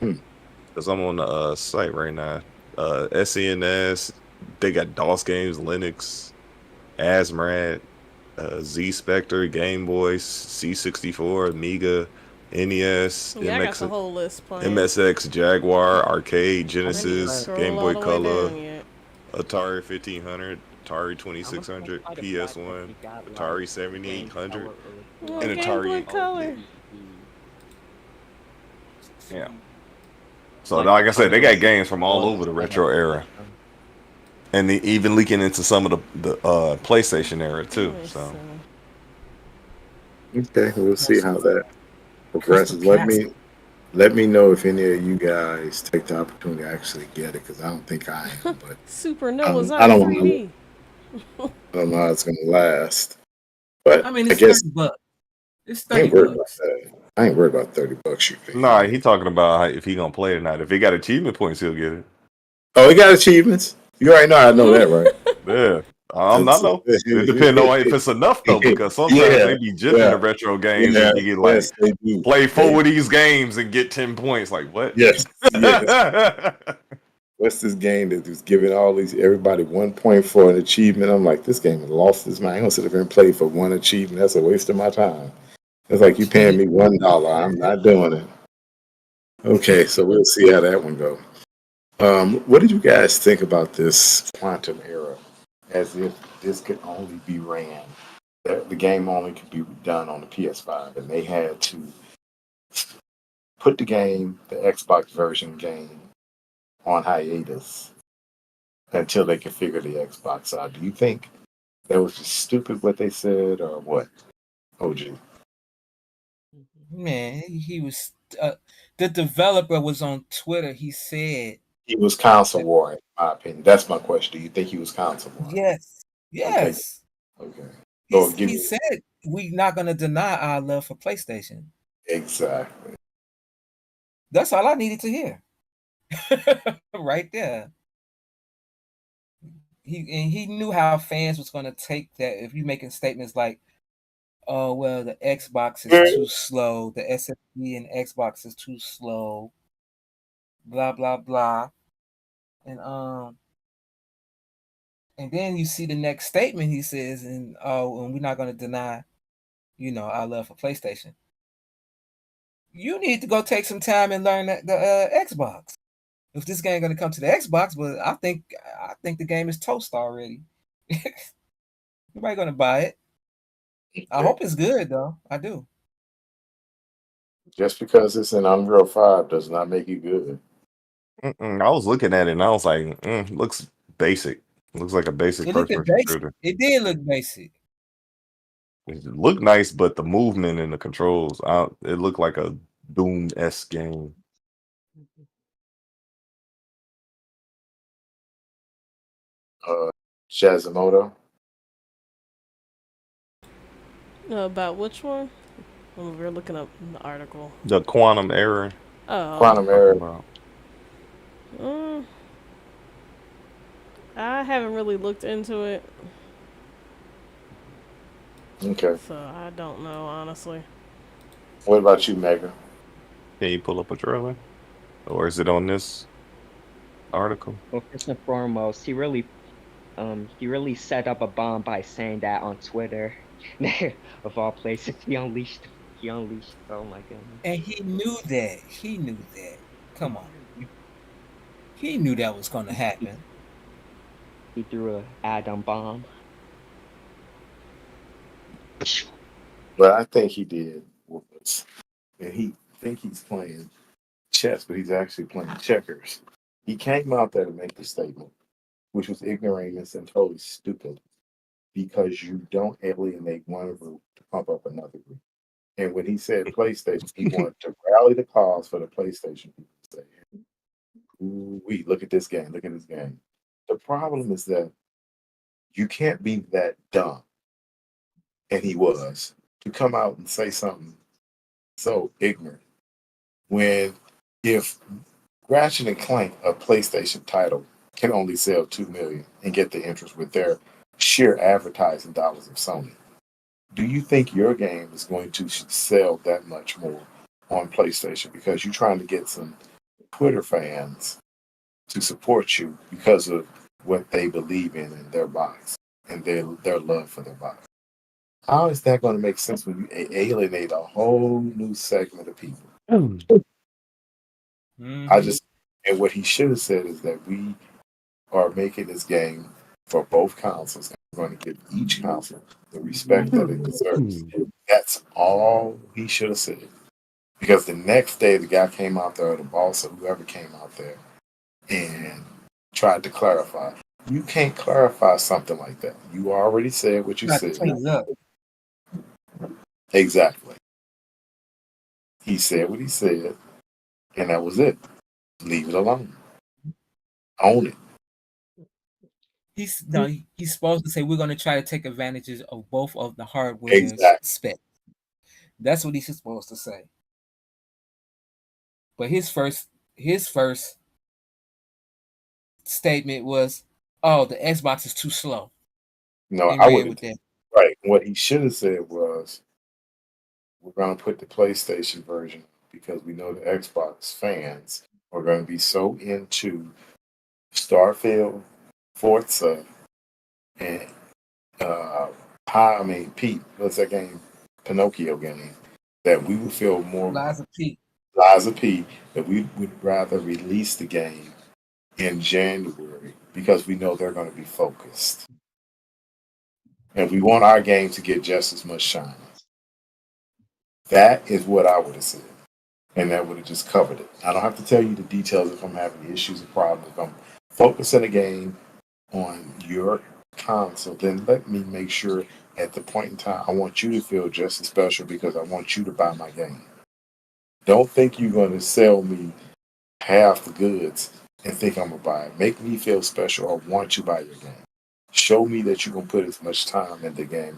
there. Because I'm on the site right now. SENS. They got DOS games, Linux, Asmrat, Z Spectre, Game Boy, C64, Amiga, NES, Yeah, I got the whole list playing. MSX, Jaguar, Arcade, Genesis, Game Boy Color, Atari 1500, Atari 2600, PS1, Atari 7800, and Atari Color. Yeah. So like I said, they got games from all over the retro era. And they even leaking into some of the PlayStation era too. So okay, we'll see how that progresses. Let me know if any of you guys take the opportunity to actually get it, because I don't think I am. But Supernova's I don't 3D. I don't know how it's gonna last. But I mean, it's $30. It's $30. I ain't worried about $30. You pay. nah, he talking about if he gonna play it or not. If he got achievement points, he'll get it. Oh, he got achievements. You already know. I know that, right? Yeah. Not know. It depends on if it's enough though, because sometimes they be jipping the retro games and you get like play 4 of these games and get 10 points. Like what? Yes. What's this game that was giving everybody 1 point for an achievement? I'm like, this game has lost its mind. I'm gonna sit there and play for one achievement. That's a waste of my time. It's like you paying me $1. I'm not doing it. Okay, so we'll see how that one goes. What did you guys think about this quantum era? As if this could only be ran, the game only could be done on the PS5, and they had to put the Xbox version game, on hiatus until they could figure the Xbox out. Do you think that was just stupid what they said, or what? OG. Man, he was the developer was on Twitter. He said He was console war, in my opinion. That's my question. Do you think he was console war? Yes. Okay. He said we're not going to deny our love for PlayStation. Exactly. That's all I needed to hear. Right there. He knew how fans was going to take that if you making statements like, "Oh well, the Xbox is too slow. The SSD in Xbox is too slow." Blah blah blah, and then you see the next statement. He says, "And we're not going to deny, our love for PlayStation." You need to go take some time and learn the Xbox. If this game going to come to the Xbox, but I think the game is toast already. Nobody going to buy it. I hope it's good though. I do. Just because it's in Unreal 5 does not make it good. I was looking at it and I was like, looks basic. Looks like a basic first-person shooter. It did look basic. It looked nice, but the movement and the controls, it looked like a Doom-esque game. Shazimoto. About which one? We're looking up the article. The quantum error. Oh. Quantum error. I haven't really looked into it, Okay. so I don't know honestly. What about you, Megan? Can you pull up a trailer, or is it on this article? Well, first and foremost, he really set up a bomb by saying that on Twitter. Of all places, he unleashed. Oh my goodness. And he knew that. He knew that. Come on. He knew that was going to He, happen. he threw a atom bomb. But I think he did was, and he think he's playing chess, but he's actually playing checkers. He came out there to make the statement, which was ignoramus and totally stupid, because you don't alienate one group to pump up another group. And when he said PlayStation, he wanted to rally the cause for the PlayStation people to say, "Ooh, we look at this game, look at this game." The problem is that you can't be that dumb, and he was, to come out and say something so ignorant when if Ratchet and Clank, a PlayStation title, can only sell 2 million and get the interest with their sheer advertising dollars of Sony. Do you think your game is going to sell that much more on PlayStation because you're trying to get some Twitter fans to support you because of what they believe in their box and their love for their box? How is that going to make sense when you alienate a whole new segment of people? I Mm-hmm. just, and what he should have said is that we are making this game for both consoles, and we're going to give each console the respect that it deserves. That's all he should have said. Because the next day, the guy came out there, or the boss, or whoever came out there, and tried to clarify. You can't clarify something like that. You already said what you Got to said. clean it up. Exactly. He said what he said, and that was it. Leave it alone. Own it. He's supposed to say we're going to try to take advantages of both of the hardware's Exactly. spec. That's what he's supposed to say. But his first statement was, "Oh, the Xbox is too slow," No, and I ran would have. with that. Right. What he should have said was, we're going to put the PlayStation version because we know the Xbox fans are going to be so into Starfield, Forza, and Pete, what's that game? Pinocchio game. That we would feel more Liza P. Liza P. That we would rather release the game in January because we know they're going to be focused, and we want our game to get just as much shine. That is what I would have said. And that would have just covered it. I don't have to tell you the details if I'm having issues or problems. If I'm focusing a game on your console, then let me make sure at the point in time I want you to feel just as special because I want you to buy my game. Don't think you're going to sell me half the goods and think I'm going to buy it. Make me feel special or want you to buy your game. Show me that you're going to put as much time in the game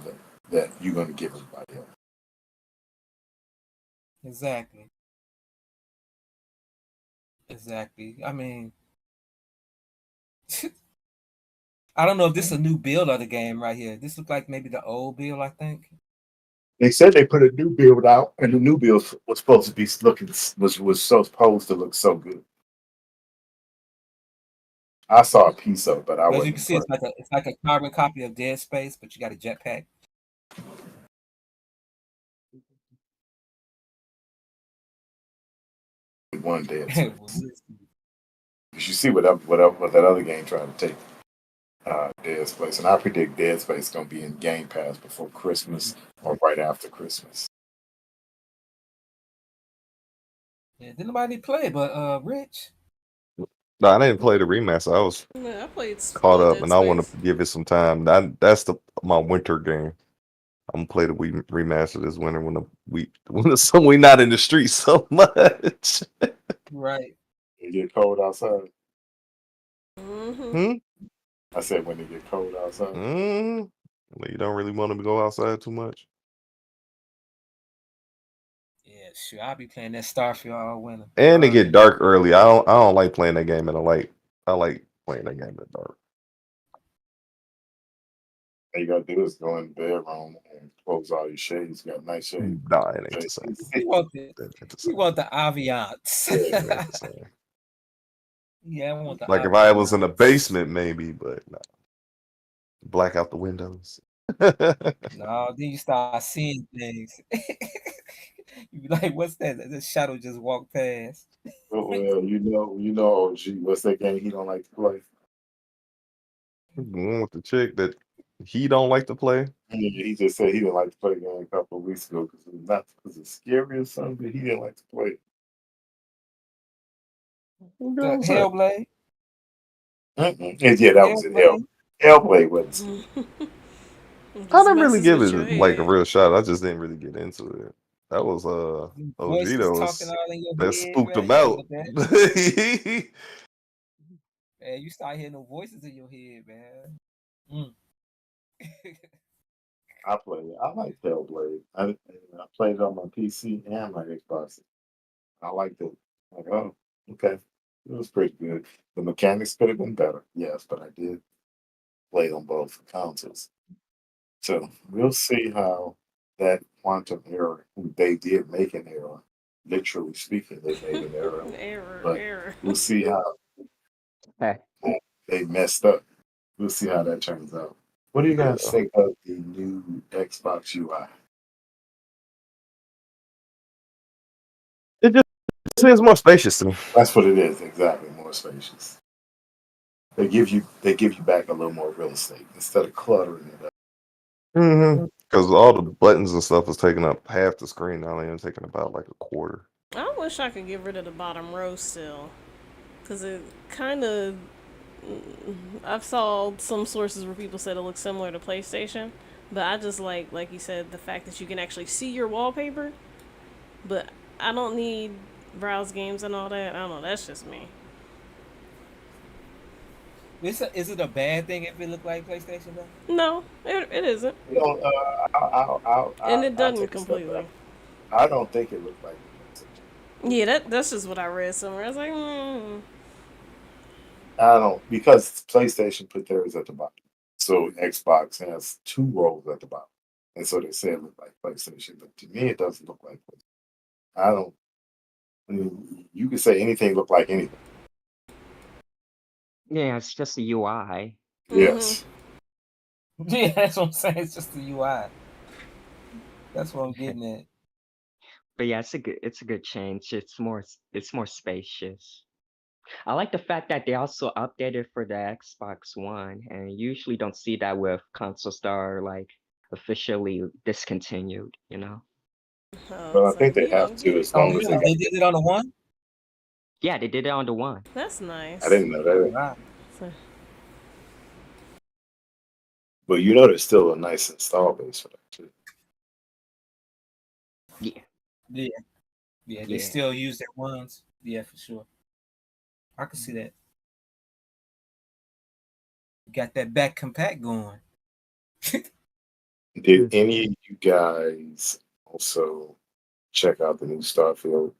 that you're going to give everybody else. Exactly. Exactly. I mean, I don't know if this is a new build of the game right here. This looks like maybe the old build, I think. They said they put a new build out, and the new build was supposed to be looking was so supposed to look so good. I saw a piece of it, but I But as you wasn't can see, impressed. it's like a carbon copy of Dead Space, but you got a jetpack. One Dead Well, Space. You see what that other game tried to take Dead Space, and I predict Dead Space is gonna be in Game Pass before Christmas or right after Christmas. yeah, didn't nobody play it, but Rich. No, I didn't play the remaster. I was Yeah, I played caught up, Dead and I want Space. to give it some time. That's my winter game. I'm gonna play the remaster this winter when we not in the streets so much. Right. It get cold outside. Mm-hmm. Hmm? I said when it get cold outside. Mm. Well, you don't really want to go outside too much. Yeah, sure. I'll be playing that Starfield all winter. And it get dark early. I don't like playing that game in the light. I like playing that game in the dark. All you gotta do is go in the bedroom and close all your shades. You got nice shades. Nah, it ain't the same. You want the That ain't the you same. want the ambiance. Yeah. It ain't the same. Yeah, I want the Like if I was ambiance. in the basement, maybe, but nah. Black out the windows. No, then you start seeing things. You be like, what's that? The shadow just walked past. Well, OG, what's that game he don't like to play? The one with the chick that he don't like to play. Yeah, he just said he didn't like to play the game a couple of weeks ago because it's scary or something, but he didn't like to play. What The was that? Hellblade. And yeah, that was it. Hellblade. Hellblade wasn't scary. I Just didn't really messes give with it your like a head. real shot. I just didn't really get into it. That was OG Voices talking all in your that head, spooked man. him You don't out. want that. Man, you start hearing the voices in your head, man. Mm. I like Hellblade. I played it on my PC and my Xbox. I liked it. Like, oh, okay. It was pretty good. The mechanics could have been better, yes, but I did play on both consoles. So we'll see how that quantum error, they did make an error. Literally speaking, they made an error. But Error. we'll see how Hey, they messed up. We'll see how that turns out. What do you Yeah. guys think of the new Xbox UI? It just seems more spacious to me. That's what it is, exactly. More spacious. They give you back a little more real estate instead of cluttering it up. Because all the buttons and stuff was taking up half the screen. Now they're taking about like a quarter. I wish I could get rid of the bottom row still. Because it kind of. I've saw some sources where people said it looks similar to PlayStation. But I just like you said, the fact that you can actually see your wallpaper. But I don't need browse games and all that. I don't know. That's just me. Is it a bad thing if it look like PlayStation though? No, it isn't. You know, And it I'll doesn't take a step back. completely. I don't think it looked like PlayStation. Yeah, that's just what I read somewhere. I was like, I don't because PlayStation put theirs at the bottom. So Xbox has two rows at the bottom. And so they say it looked like PlayStation, but to me it doesn't look like PlayStation. I don't I mean, you can say anything look like anything. yeah, it's just a UI. Yes. Yeah, that's what I'm saying. It's just the UI. That's what I'm getting at. But yeah, it's a good change. It's more spacious. I like the fact that they also updated for the Xbox One, and you usually don't see that with consoles that are like officially discontinued, you know? But I it's think like they you have don't get to it. as Oh, long as they really? got They did it on the one? Yeah, they did it on the one. That's I nice. didn't know that. Wow. So, But you know there's still a nice install base for that too. Yeah, Yeah. Yeah, they yeah. still use their ones. Yeah, for sure. I can see that. Got that back compact going. Did any of you guys also check out the new Starfield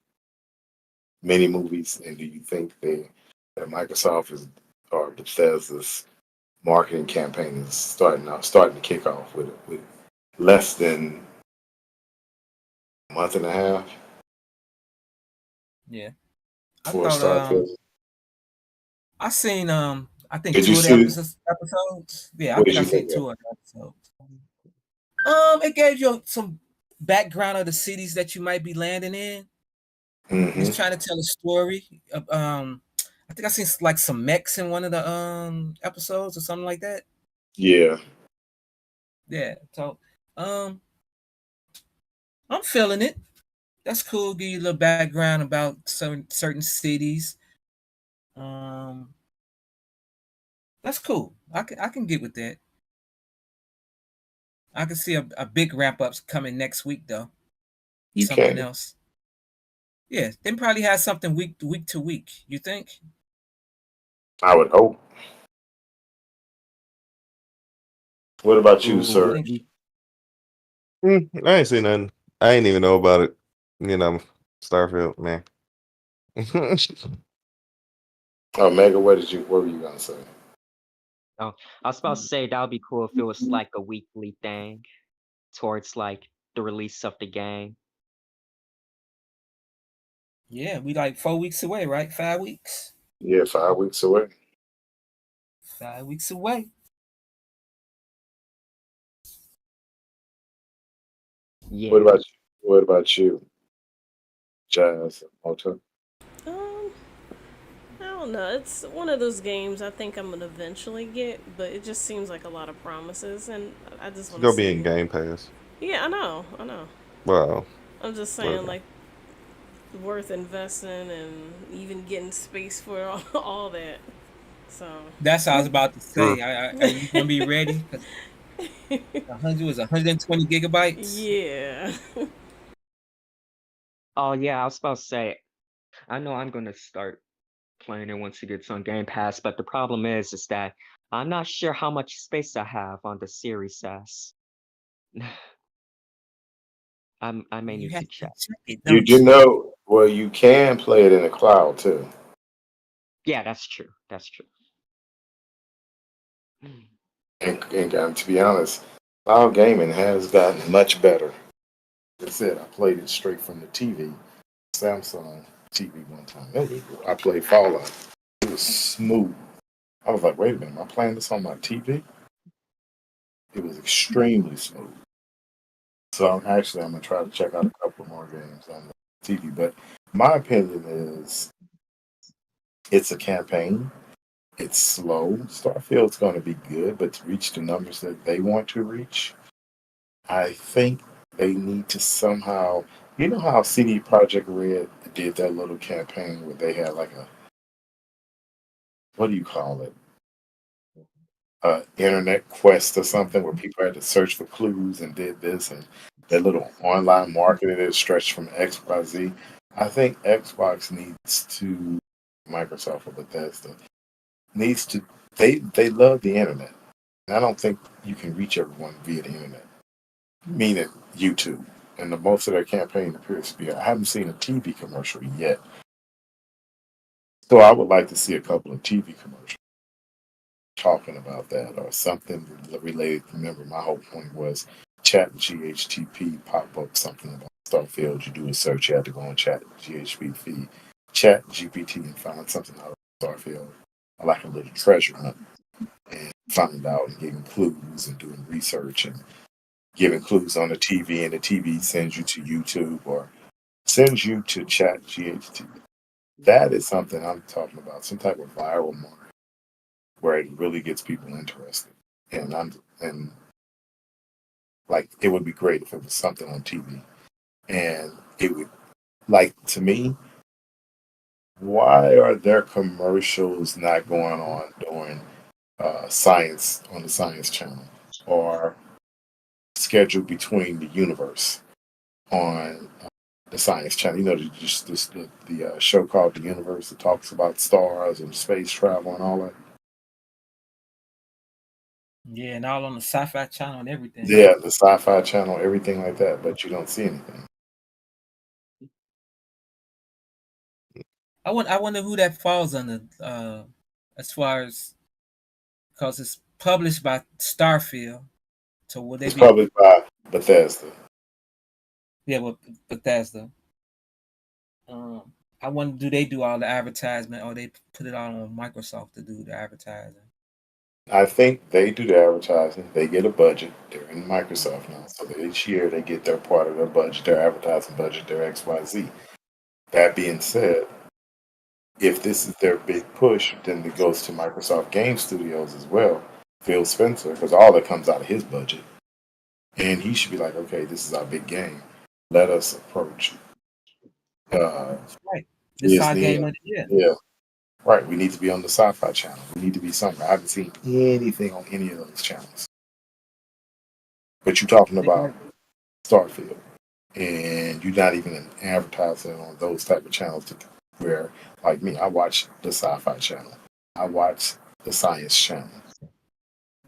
mini movies? And do you think that Microsoft is or Bethesda's marketing campaign is starting to kick off with less than a month and a half Yeah. I for thought Starfield? I seen I think Did you two of the see episodes. Yeah, I what did think I you seen think of? two of the episodes. It gave you some background of the cities that you might be landing in. Hmm. It's trying to tell a story. I think I seen like some mechs in one of the episodes or something like that. Yeah. Yeah. So um I'm feeling it. That's cool. Give you a little background about certain cities. Um that's cool. I can get with that. I can see a big ramp ups coming next week though. You Something can. else. Yeah, they probably have something week to week. You think? I would hope. What about you, I sir? think I ain't seen nothing. I ain't even know about it. You know, Starfield, man. Oh, Mega, what were you gonna say? Oh, I was about to say that would be cool if it was like a weekly thing towards like the release of the game. Yeah, we like 4 weeks away, right? 5 weeks. Yeah, 5 weeks away. 5 weeks away. What Yeah. about you? What about you, Jazz Moto? Um, I don't know. It's one of those games I think I'm gonna eventually get, but it just seems like a lot of promises, and I just It's want to gonna be in see. Game Pass. Yeah, I know, I know. Well, I'm just saying, well, like, worth investing and even getting space for all that. So, That's what I was about to say. true. Are you gonna be ready? Because 120 gigabytes. yeah. Oh yeah, I was about to say I know I'm gonna start playing it once it gets on Game Pass, but the problem is that I'm not sure how much space I have on the Series S. I may You need have to to check. check it, You don't do you? know, well, you can play it in the cloud too. Yeah, that's true. That's true. And to be honest, cloud gaming has gotten much better. Like I said, I played it straight from the TV, Samsung TV one time. I played Fallout. It was smooth. I was like, wait a minute, am I playing this on my TV? It was extremely smooth. So I'm gonna try to check out a couple more games on the TV. But my opinion is it's a campaign. It's slow. Starfield's going to be good, but to reach the numbers that they want to reach, I think they need to somehow. You know how CD Projekt Red did that little campaign where they had like a, what do you call it? Internet quest or something where people had to search for clues and did this, and that little online marketing that stretched from XYZ. I think Xbox needs to, Microsoft or Bethesda needs to. They love the internet. And I don't think you can reach everyone via the internet, meaning YouTube. And the most of their campaign appears to be. I haven't seen a TV commercial yet, so I would like to see a couple of TV commercials talking about that or something related. Remember, my whole point was Chat GHTP pop up something about Starfield. You do a search, you had to go on Chat GHTP, Chat GPT, and find something out of Starfield. I like a little treasure hunt and find out and getting clues and doing research and giving clues on the TV, and the TV sends you to YouTube or sends you to Chat GHT. That is something I'm talking about, some type of viral marketing where it really gets people interested. And like it would be great if it was something on TV. And it would, like, to me, why are there commercials not going on during science on the Science Channel or scheduled between the universe on the Science Channel? You know, just the show called The Universe that talks about stars and space travel and all that. Yeah, and all on the Sci-Fi Channel and everything. Yeah, the Sci-Fi Channel, everything like that, but you don't see anything. I wonder who that falls under. As far as because it's published by Starfield, so will they It's be? published by Bethesda. Yeah, well, Bethesda. I wonder, do they do all the advertisement, or they put it all on Microsoft to do the advertising? I think they do the advertising. They get a budget. They're in Microsoft now, so each year they get their part of their budget, their advertising budget, their XYZ. That being said, if this is their big push, then it goes to Microsoft Game Studios as well. Phil Spencer, because all that comes out of his budget, and he should be like, okay, this is our big game. Let us approach uh, Right. This is our Disney. game of the year. Yeah, right. We need to be on the Sci-Fi Channel. We need to be somewhere. I haven't seen anything on any of those channels. But you're talking about Starfield, and you're not even advertising on those type of channels where, like me, I watch the Sci-Fi Channel. I watch the Science Channel.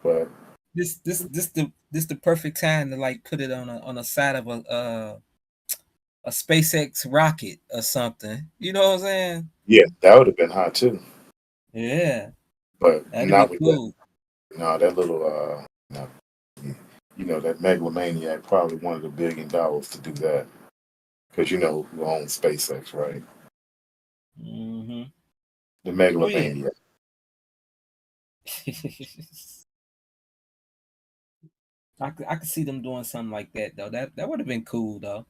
But This the perfect time to like put it on a side of a SpaceX rocket or something. You know what I'm saying? yeah, that would have been hot too. Yeah, But that'd be not with that. cool. No, that little no, that megalomaniac probably wanted $1 billion to do that because who owns SpaceX, right? Mm-hmm. The Oh yeah. megalomaniac. I could see them doing something like that though. That would have been cool though.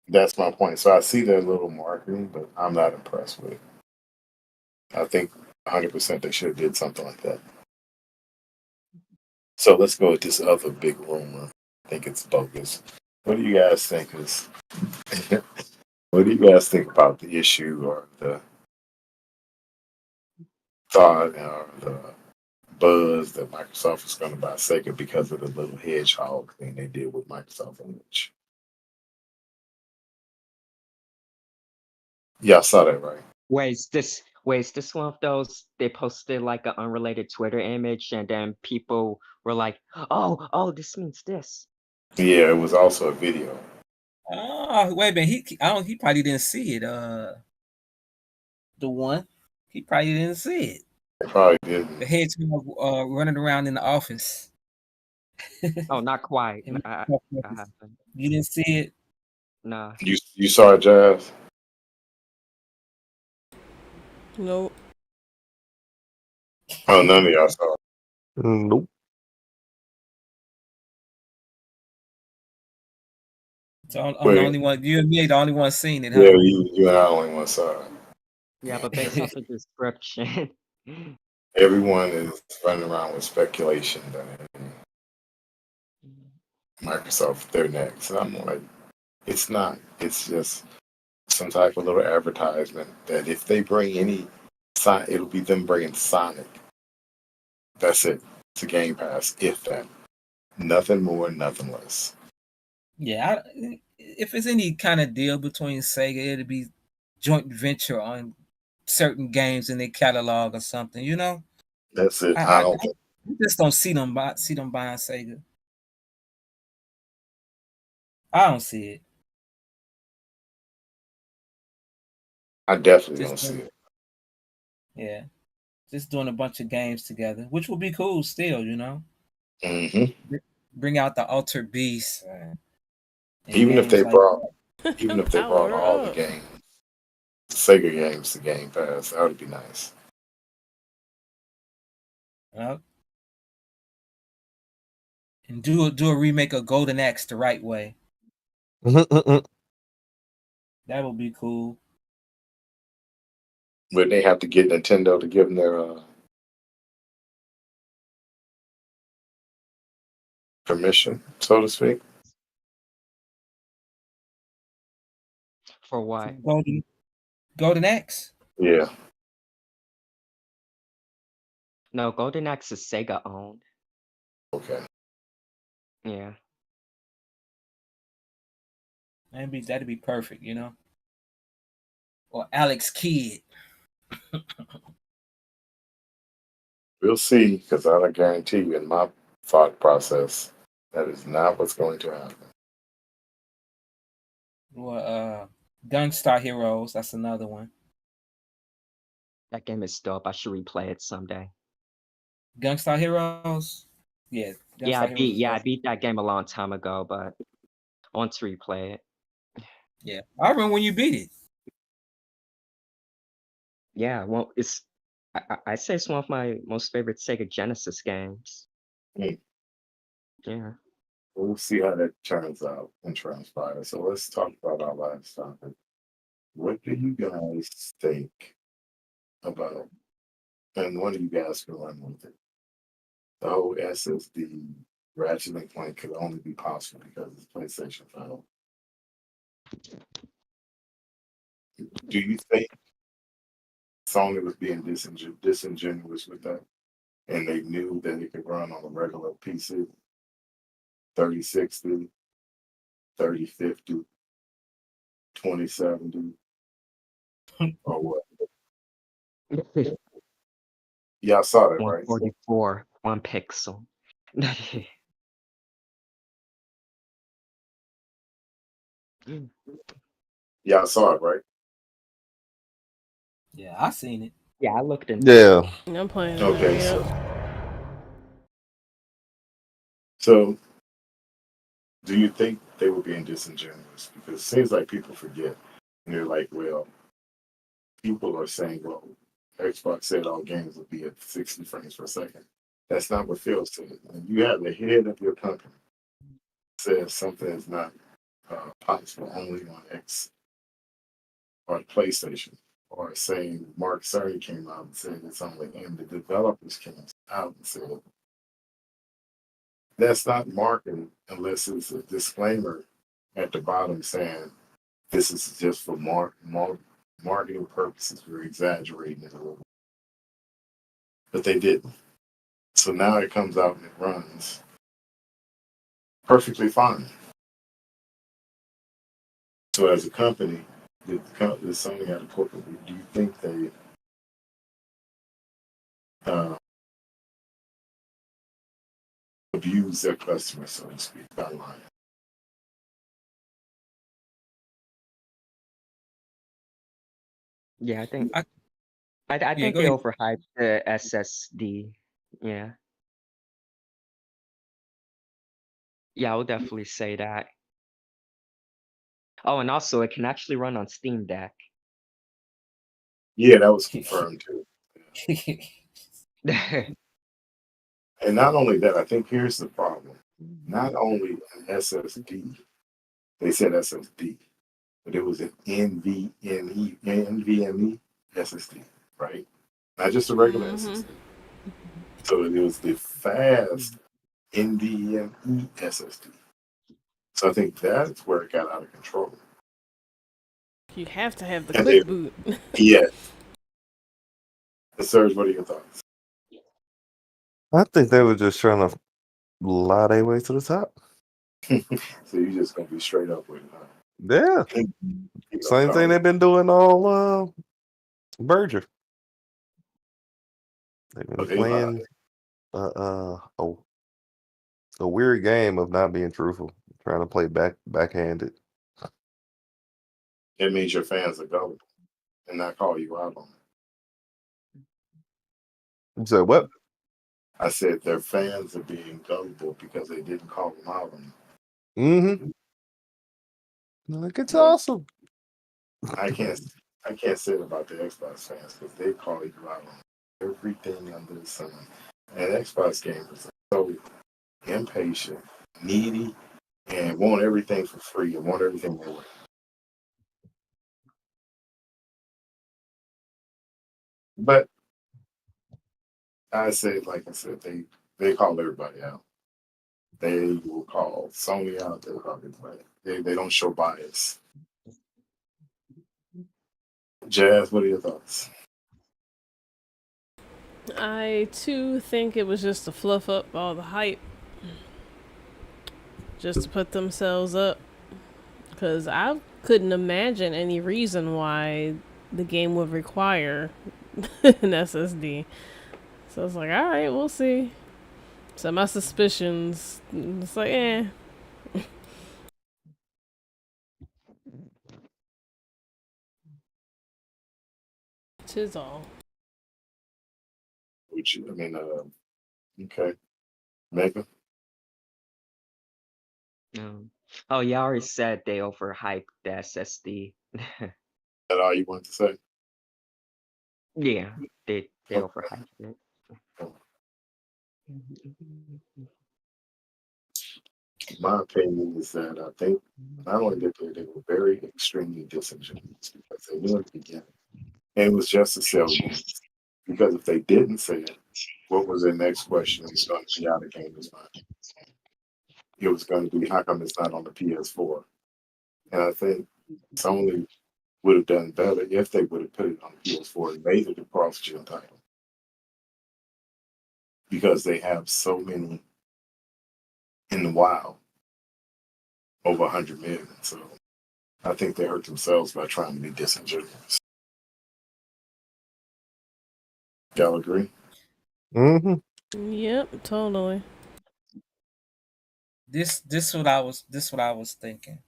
That's my point. So I see their little marketing, but I'm not impressed with it. I think 100% they should have did something like that. So let's go with this other big rumor. I think it's bogus. What do you guys think is? What do you guys think about the issue or the thought or the buzz that Microsoft is going to buy Sega because of the little hedgehog thing they did with Microsoft Image? Yeah, I saw that, right? Wait, is this one of those they posted like an unrelated Twitter image and then people were like, oh, this means this. Yeah, it was also a video. Oh wait a minute. He probably didn't see it. The one he probably didn't see it. They probably The didn't. hedgehog running around in the office. Oh, not quite. In I Microsoft office. haven't. You didn't see it. Nah. You saw it, Jazz? Nope. Oh, none of y'all saw it. Nope. So I'm the Wait, only one. You and me, the only one seen it, yeah, huh? you and I only one saw it. Yeah, but based off the description. Everyone is running around with speculation that Microsoft they're next. And I'm like, it's not. It's just some type of little advertisement that if they bring any sign, it'll be them bringing Sonic. That's it. It's a Game Pass, if that. Nothing more, nothing less. Yeah. If it's any kind of deal between Sega, it'd be joint venture on certain games in their catalog or something. You know. That's it. I I don't think just don't see them buying Sega. I don't see it. I definitely don't Just see it. yeah, just doing a bunch of games together, which will be cool still. You know, Hmm. bring out the Altered Beast and Even if games they like brought, even if they brought Power all the up. games, Sega games to Game Pass, that would be nice. that. And do a remake of Golden Axe the right way. That would be cool. Would they have to get Nintendo to give them their permission, so to speak? For what? Golden Axe. Yeah. No, Golden Axe is Sega owned. Okay. Yeah. That'd be perfect, you know. Or Alex Kidd. We'll see, because I guarantee you, in my thought process, that is not what's going to happen. Or Gunstar Heroes. That's another one. That game is dope. I should replay it someday. Gunstar Heroes. Yeah, Yeah, I Gunstar Heroes beat is yeah, I dope. beat that game a long time ago, but I want to replay it. Yeah, I remember when you beat it. Yeah, well, I say it's one of my most favorite Sega Genesis games. Hmm. Yeah. We'll see how that turns out and transpires. So let's talk about our last topic. What do you guys think about, and one of you guys can run with it, the whole SSD Ratchet and Clank could only be possible because it's PlayStation 5. Do you think Sony was being disingenuous with that? And they knew that it could run on a regular PC, 3060, 3050, 2070, or what? Yeah, I saw that, right? 144, 1 pixel. Yeah, I saw it, right? Yeah, I seen it. Yeah, I looked into it. Yeah. I'm playing it. Okay, Yep. so So, do you think they were being disingenuous? Because it seems like people forget. And they're like, well, people are saying, well, Xbox said all games would be at 60 frames per second. That's not what Phil said. And you have the head of your company says something is not possible only on X or PlayStation, or saying Mark Cerny came out and said it's only, and the developers came out and said that's not marketing unless it's a disclaimer at the bottom saying this is just for marketing purposes. We're exaggerating it a little, but they didn't. So now it comes out and it runs perfectly fine. So as a company, did Sony had a corporate? Do you think they abuse their customers, so to speak, by lying? Yeah, I think I, I yeah, think go they ahead. overhyped the SSD. Yeah. Yeah, I would definitely say that. Oh, and also it can actually run on Steam Deck. Yeah, that was confirmed too. And not only that, I think here's the problem. Not only an SSD, they said SSD, but it was an NVMe SSD, right? Not just a regular SSD. So it was the fast NVMe SSD. So I think that's where it got out of control. You have to have the And they, quick boot. yeah. Serge, what are your thoughts? I think they were just trying to lie their way to the top. So you're just gonna be straight up with it, huh? Yeah, same thing they've been doing all Berger. They've been playing a weird game of not being truthful, trying to play backhanded. It means your fans are gullible and not call you out on it. You said what? I said their fans are being gullible because they didn't call them out on it. Mm-hmm. Like, it's You know, awesome. I can't say it about the Xbox fans because they call you out on everything under the sun. And Xbox gamers are so impatient, needy, and want everything for free and want everything their way. But I said, like I said, they call everybody out. They will call Sony out. They will call everybody. They don't show bias. Jazz, what are your thoughts? I too think it was just to fluff up all the hype, just to put themselves up. Because I couldn't imagine any reason why the game would require an SSD. So it's like, alright, we'll see. So my suspicions, it's like, eh. Tis all. Which I mean, okay, Mega. Oh, yeah, I already said they overhyped the SSD. That all you want to say? Yeah, they Okay. overhyped it. My opinion is that I think not only did they were very extremely disingenuous because they knew in the beginning, and it was just to sell games. Because if they didn't say it, what was their next question? It was going to be out of gamers' mind. It was going to be, how come it's not on the PS4? And I think Sony would have done better if they would have put it on the PS4 and made it a cross-gen title. Because they have so many in the wild, over 100 million. So I think they hurt themselves by trying to be disingenuous. Y'all agree? Mm-hmm. Yep, totally. This what I was thinking.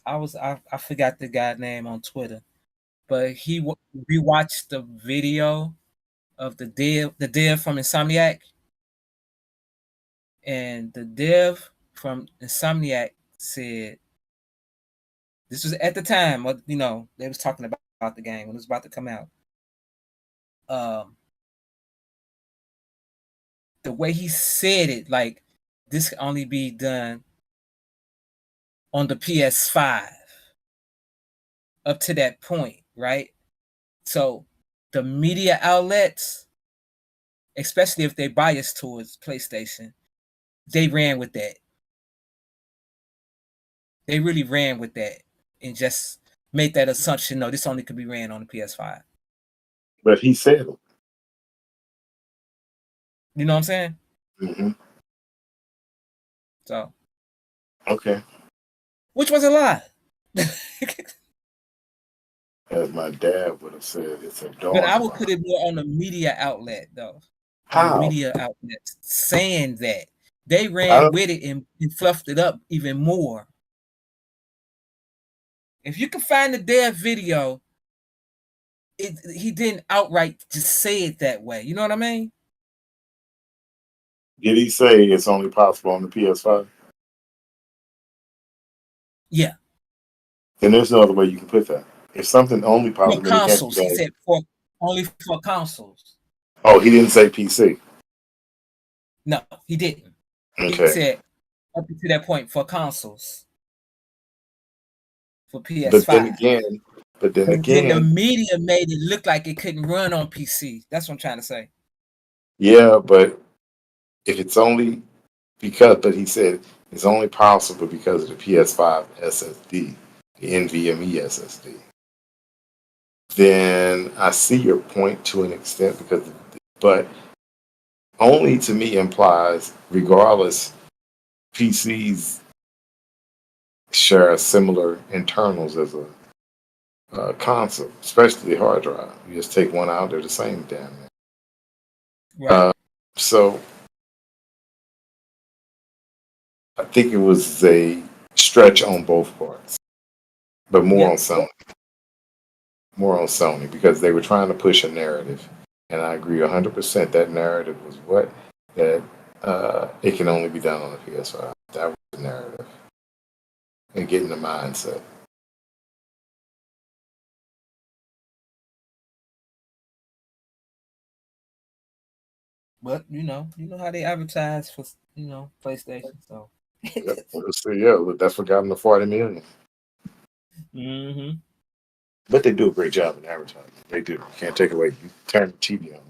I forgot the guy name on Twitter, but he rewatched the video of the dev from Insomniac, And the dev from Insomniac said this was at the time, they was talking about the game when it was about to come out. The way he said it, like this can only be done on the PS5 up to that point, right? So the media outlets, especially if they bias towards PlayStation, they ran with that. They really ran with that and just made that assumption, no, this only could be ran on the PS5. But he said it. You know what I'm saying? Mm-hmm. So, Okay. which was a lie. As my dad would have said, it's a dog. But I would put it more on the media outlet, though. How? The media outlets saying that. They ran with it and fluffed it up even more. If you can find the dev video, he didn't outright just say it that way. You know what I mean? Did he say it's only possible on the PS5? Yeah. Then there's no other way you can put that. If something only possible, For consoles, he said only for consoles. Oh, he didn't say PC. No, he didn't. Okay. He said up to that point for consoles. For PS5. But then again, the media made it look like it couldn't run on PC. That's what I'm trying to say. Yeah, but if it's only but he said it's only possible because of the PS5 SSD, the NVMe SSD. Then I see your point to an extent but only to me implies, regardless, PCs share similar internals as a console, especially the hard drive. You just take one out, they're the same damn thing. Right. So I think it was a stretch on both parts, but more on Sony. More on Sony because they were trying to push a narrative, and I agree 100%. That narrative was that it can only be done on the PS5. That was the narrative, and getting the mindset. But you know how they advertise for PlayStation. So Let's see, that's what got them to 40 million. Mm-hmm. But they do a great job in advertising. They do. Can't take away. You turn the TV on.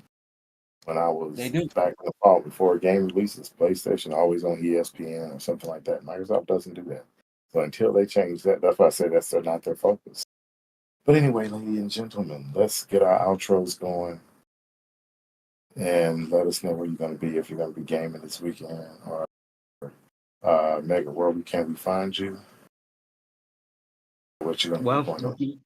When I was back in the fall before a game releases, PlayStation always on ESPN or something like that. Microsoft doesn't do that. So until they change that, that's why I say that's not their focus. But anyway, ladies and gentlemen, let's get our outros going. And let us know where you're going to be, if you're going to be gaming this weekend, or Mega, where can we find you? What you going to be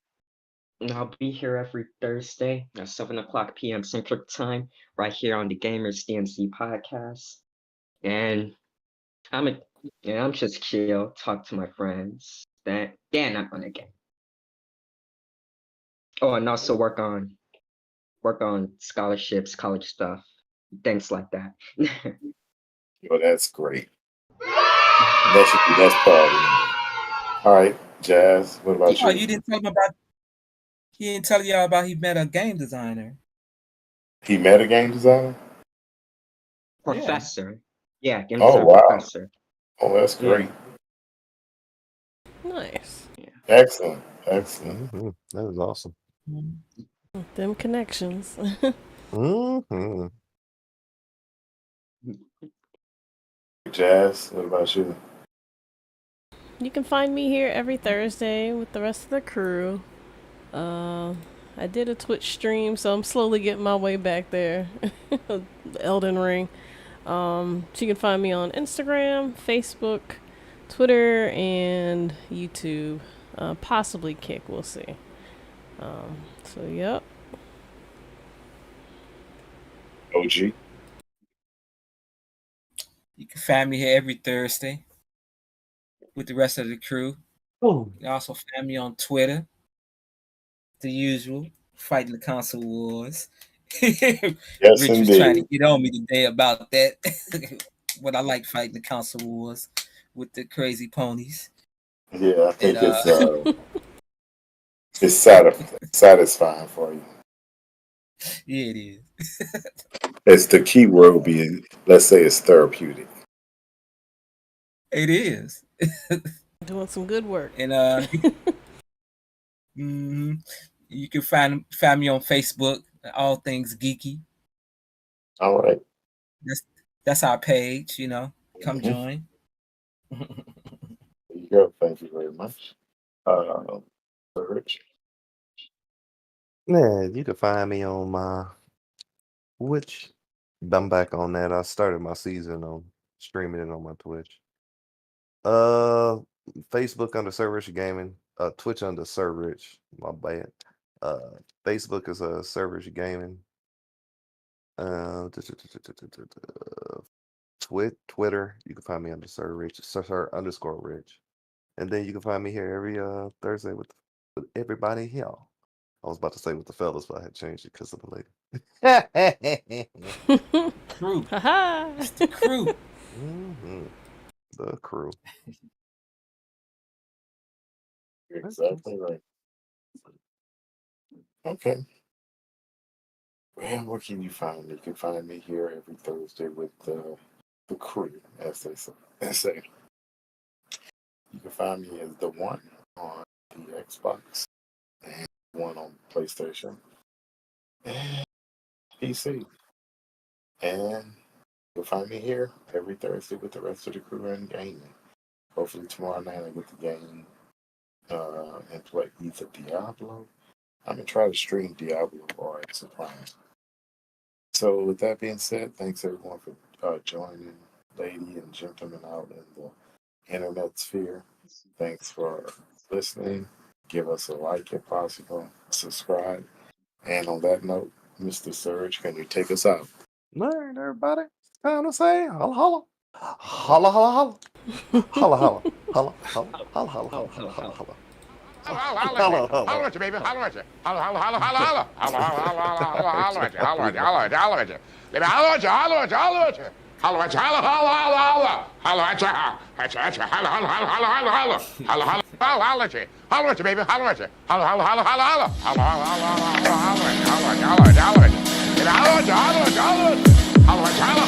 I'll be here every Thursday at 7:00 p.m. Central Time, right here on the Gamers DMC podcast. And I'm just chill, talk to my friends. They're not gonna game. Oh, and also work on scholarships, college stuff, things like that. Well, that's great. That's part. All right, Jazz. What about you? You didn't tell him about. He didn't tell y'all about he met a game designer. He met a game designer? Professor. Yeah, game design professor. Oh, that's great. Nice. Yeah. Excellent. Mm-hmm. That was awesome. Them connections. Mm-hmm. Jazz, what about you? You can find me here every Thursday with the rest of the crew. I did a Twitch stream, so I'm slowly getting my way back there. Elden Ring. So you can find me on Instagram, Facebook, Twitter, and YouTube. Possibly Kick, we'll see. So yep. OG. You can find me here every Thursday with the rest of the crew. You can also find me on Twitter. The usual, fighting the console wars. Yes, Rich was trying to get on me today about that. what I like fighting the console wars with the crazy ponies. Yeah, I think And it's satisfying for you. yeah, it is. As the key word would be, let's say it's therapeutic. It is. Doing some good work. And mhm. You can find me on Facebook, all things geeky. All right. That's our page, Come Mhm. join. There you go. Thank you very much. Rich. Yeah, you can find me on my Twitch. I'm back on that. I started my season on streaming it on my Twitch. Facebook under Sir Rich Gaming. Twitch under Sir Rich. My bad. Facebook is Sir Rich Gaming. Twitter. You can find me under Sir Rich. Sir underscore Rich. And then you can find me here every Thursday with everybody here. I was about to say with the fellas, but I had changed it because of the lady. Crew. Haha. It's the crew. The crew. Exactly right. Okay. And where can you find me? You can find me here every Thursday with the crew, as they say. You can find me as the one on the Xbox and one on PlayStation and PC. And you'll find me here every Thursday with the rest of the crew and gaming. Hopefully tomorrow night I get the game and play either Diablo. I'm gonna try to stream Diablo or X Appliance. So with that being said, thanks everyone for joining, lady and gentlemen out in the internet sphere. Thanks for listening. Give us a like if possible. Subscribe. And on that note, Mr. Surge, can you take us out? All right, everybody. It's time to say holla holla. Holla holla holla. Holla holla. Holla holla. Holla holla holla holla holla holla. Holla at you, baby. Holla at you. Holla, holla, holla, holla, holla. Holla, holla, holla, holla, holla at you. Holla at you, holla at you, holla at you. Baby, holla at you, holla at you, holla at you. Holla at you, holla, holla, holla, holla. Holla at you, at you, holla, holla, holla, holla, holla, holla. Holla, holla, holla, holla at you. Holla at you, baby. Holla at you. Holla, holla, holla, holla, holla. Holla, holla, holla, holla, holla at you, holla at you, holla at you, holla at you. Baby, holla at you, holla at you, holla at you. Holla at you, holla.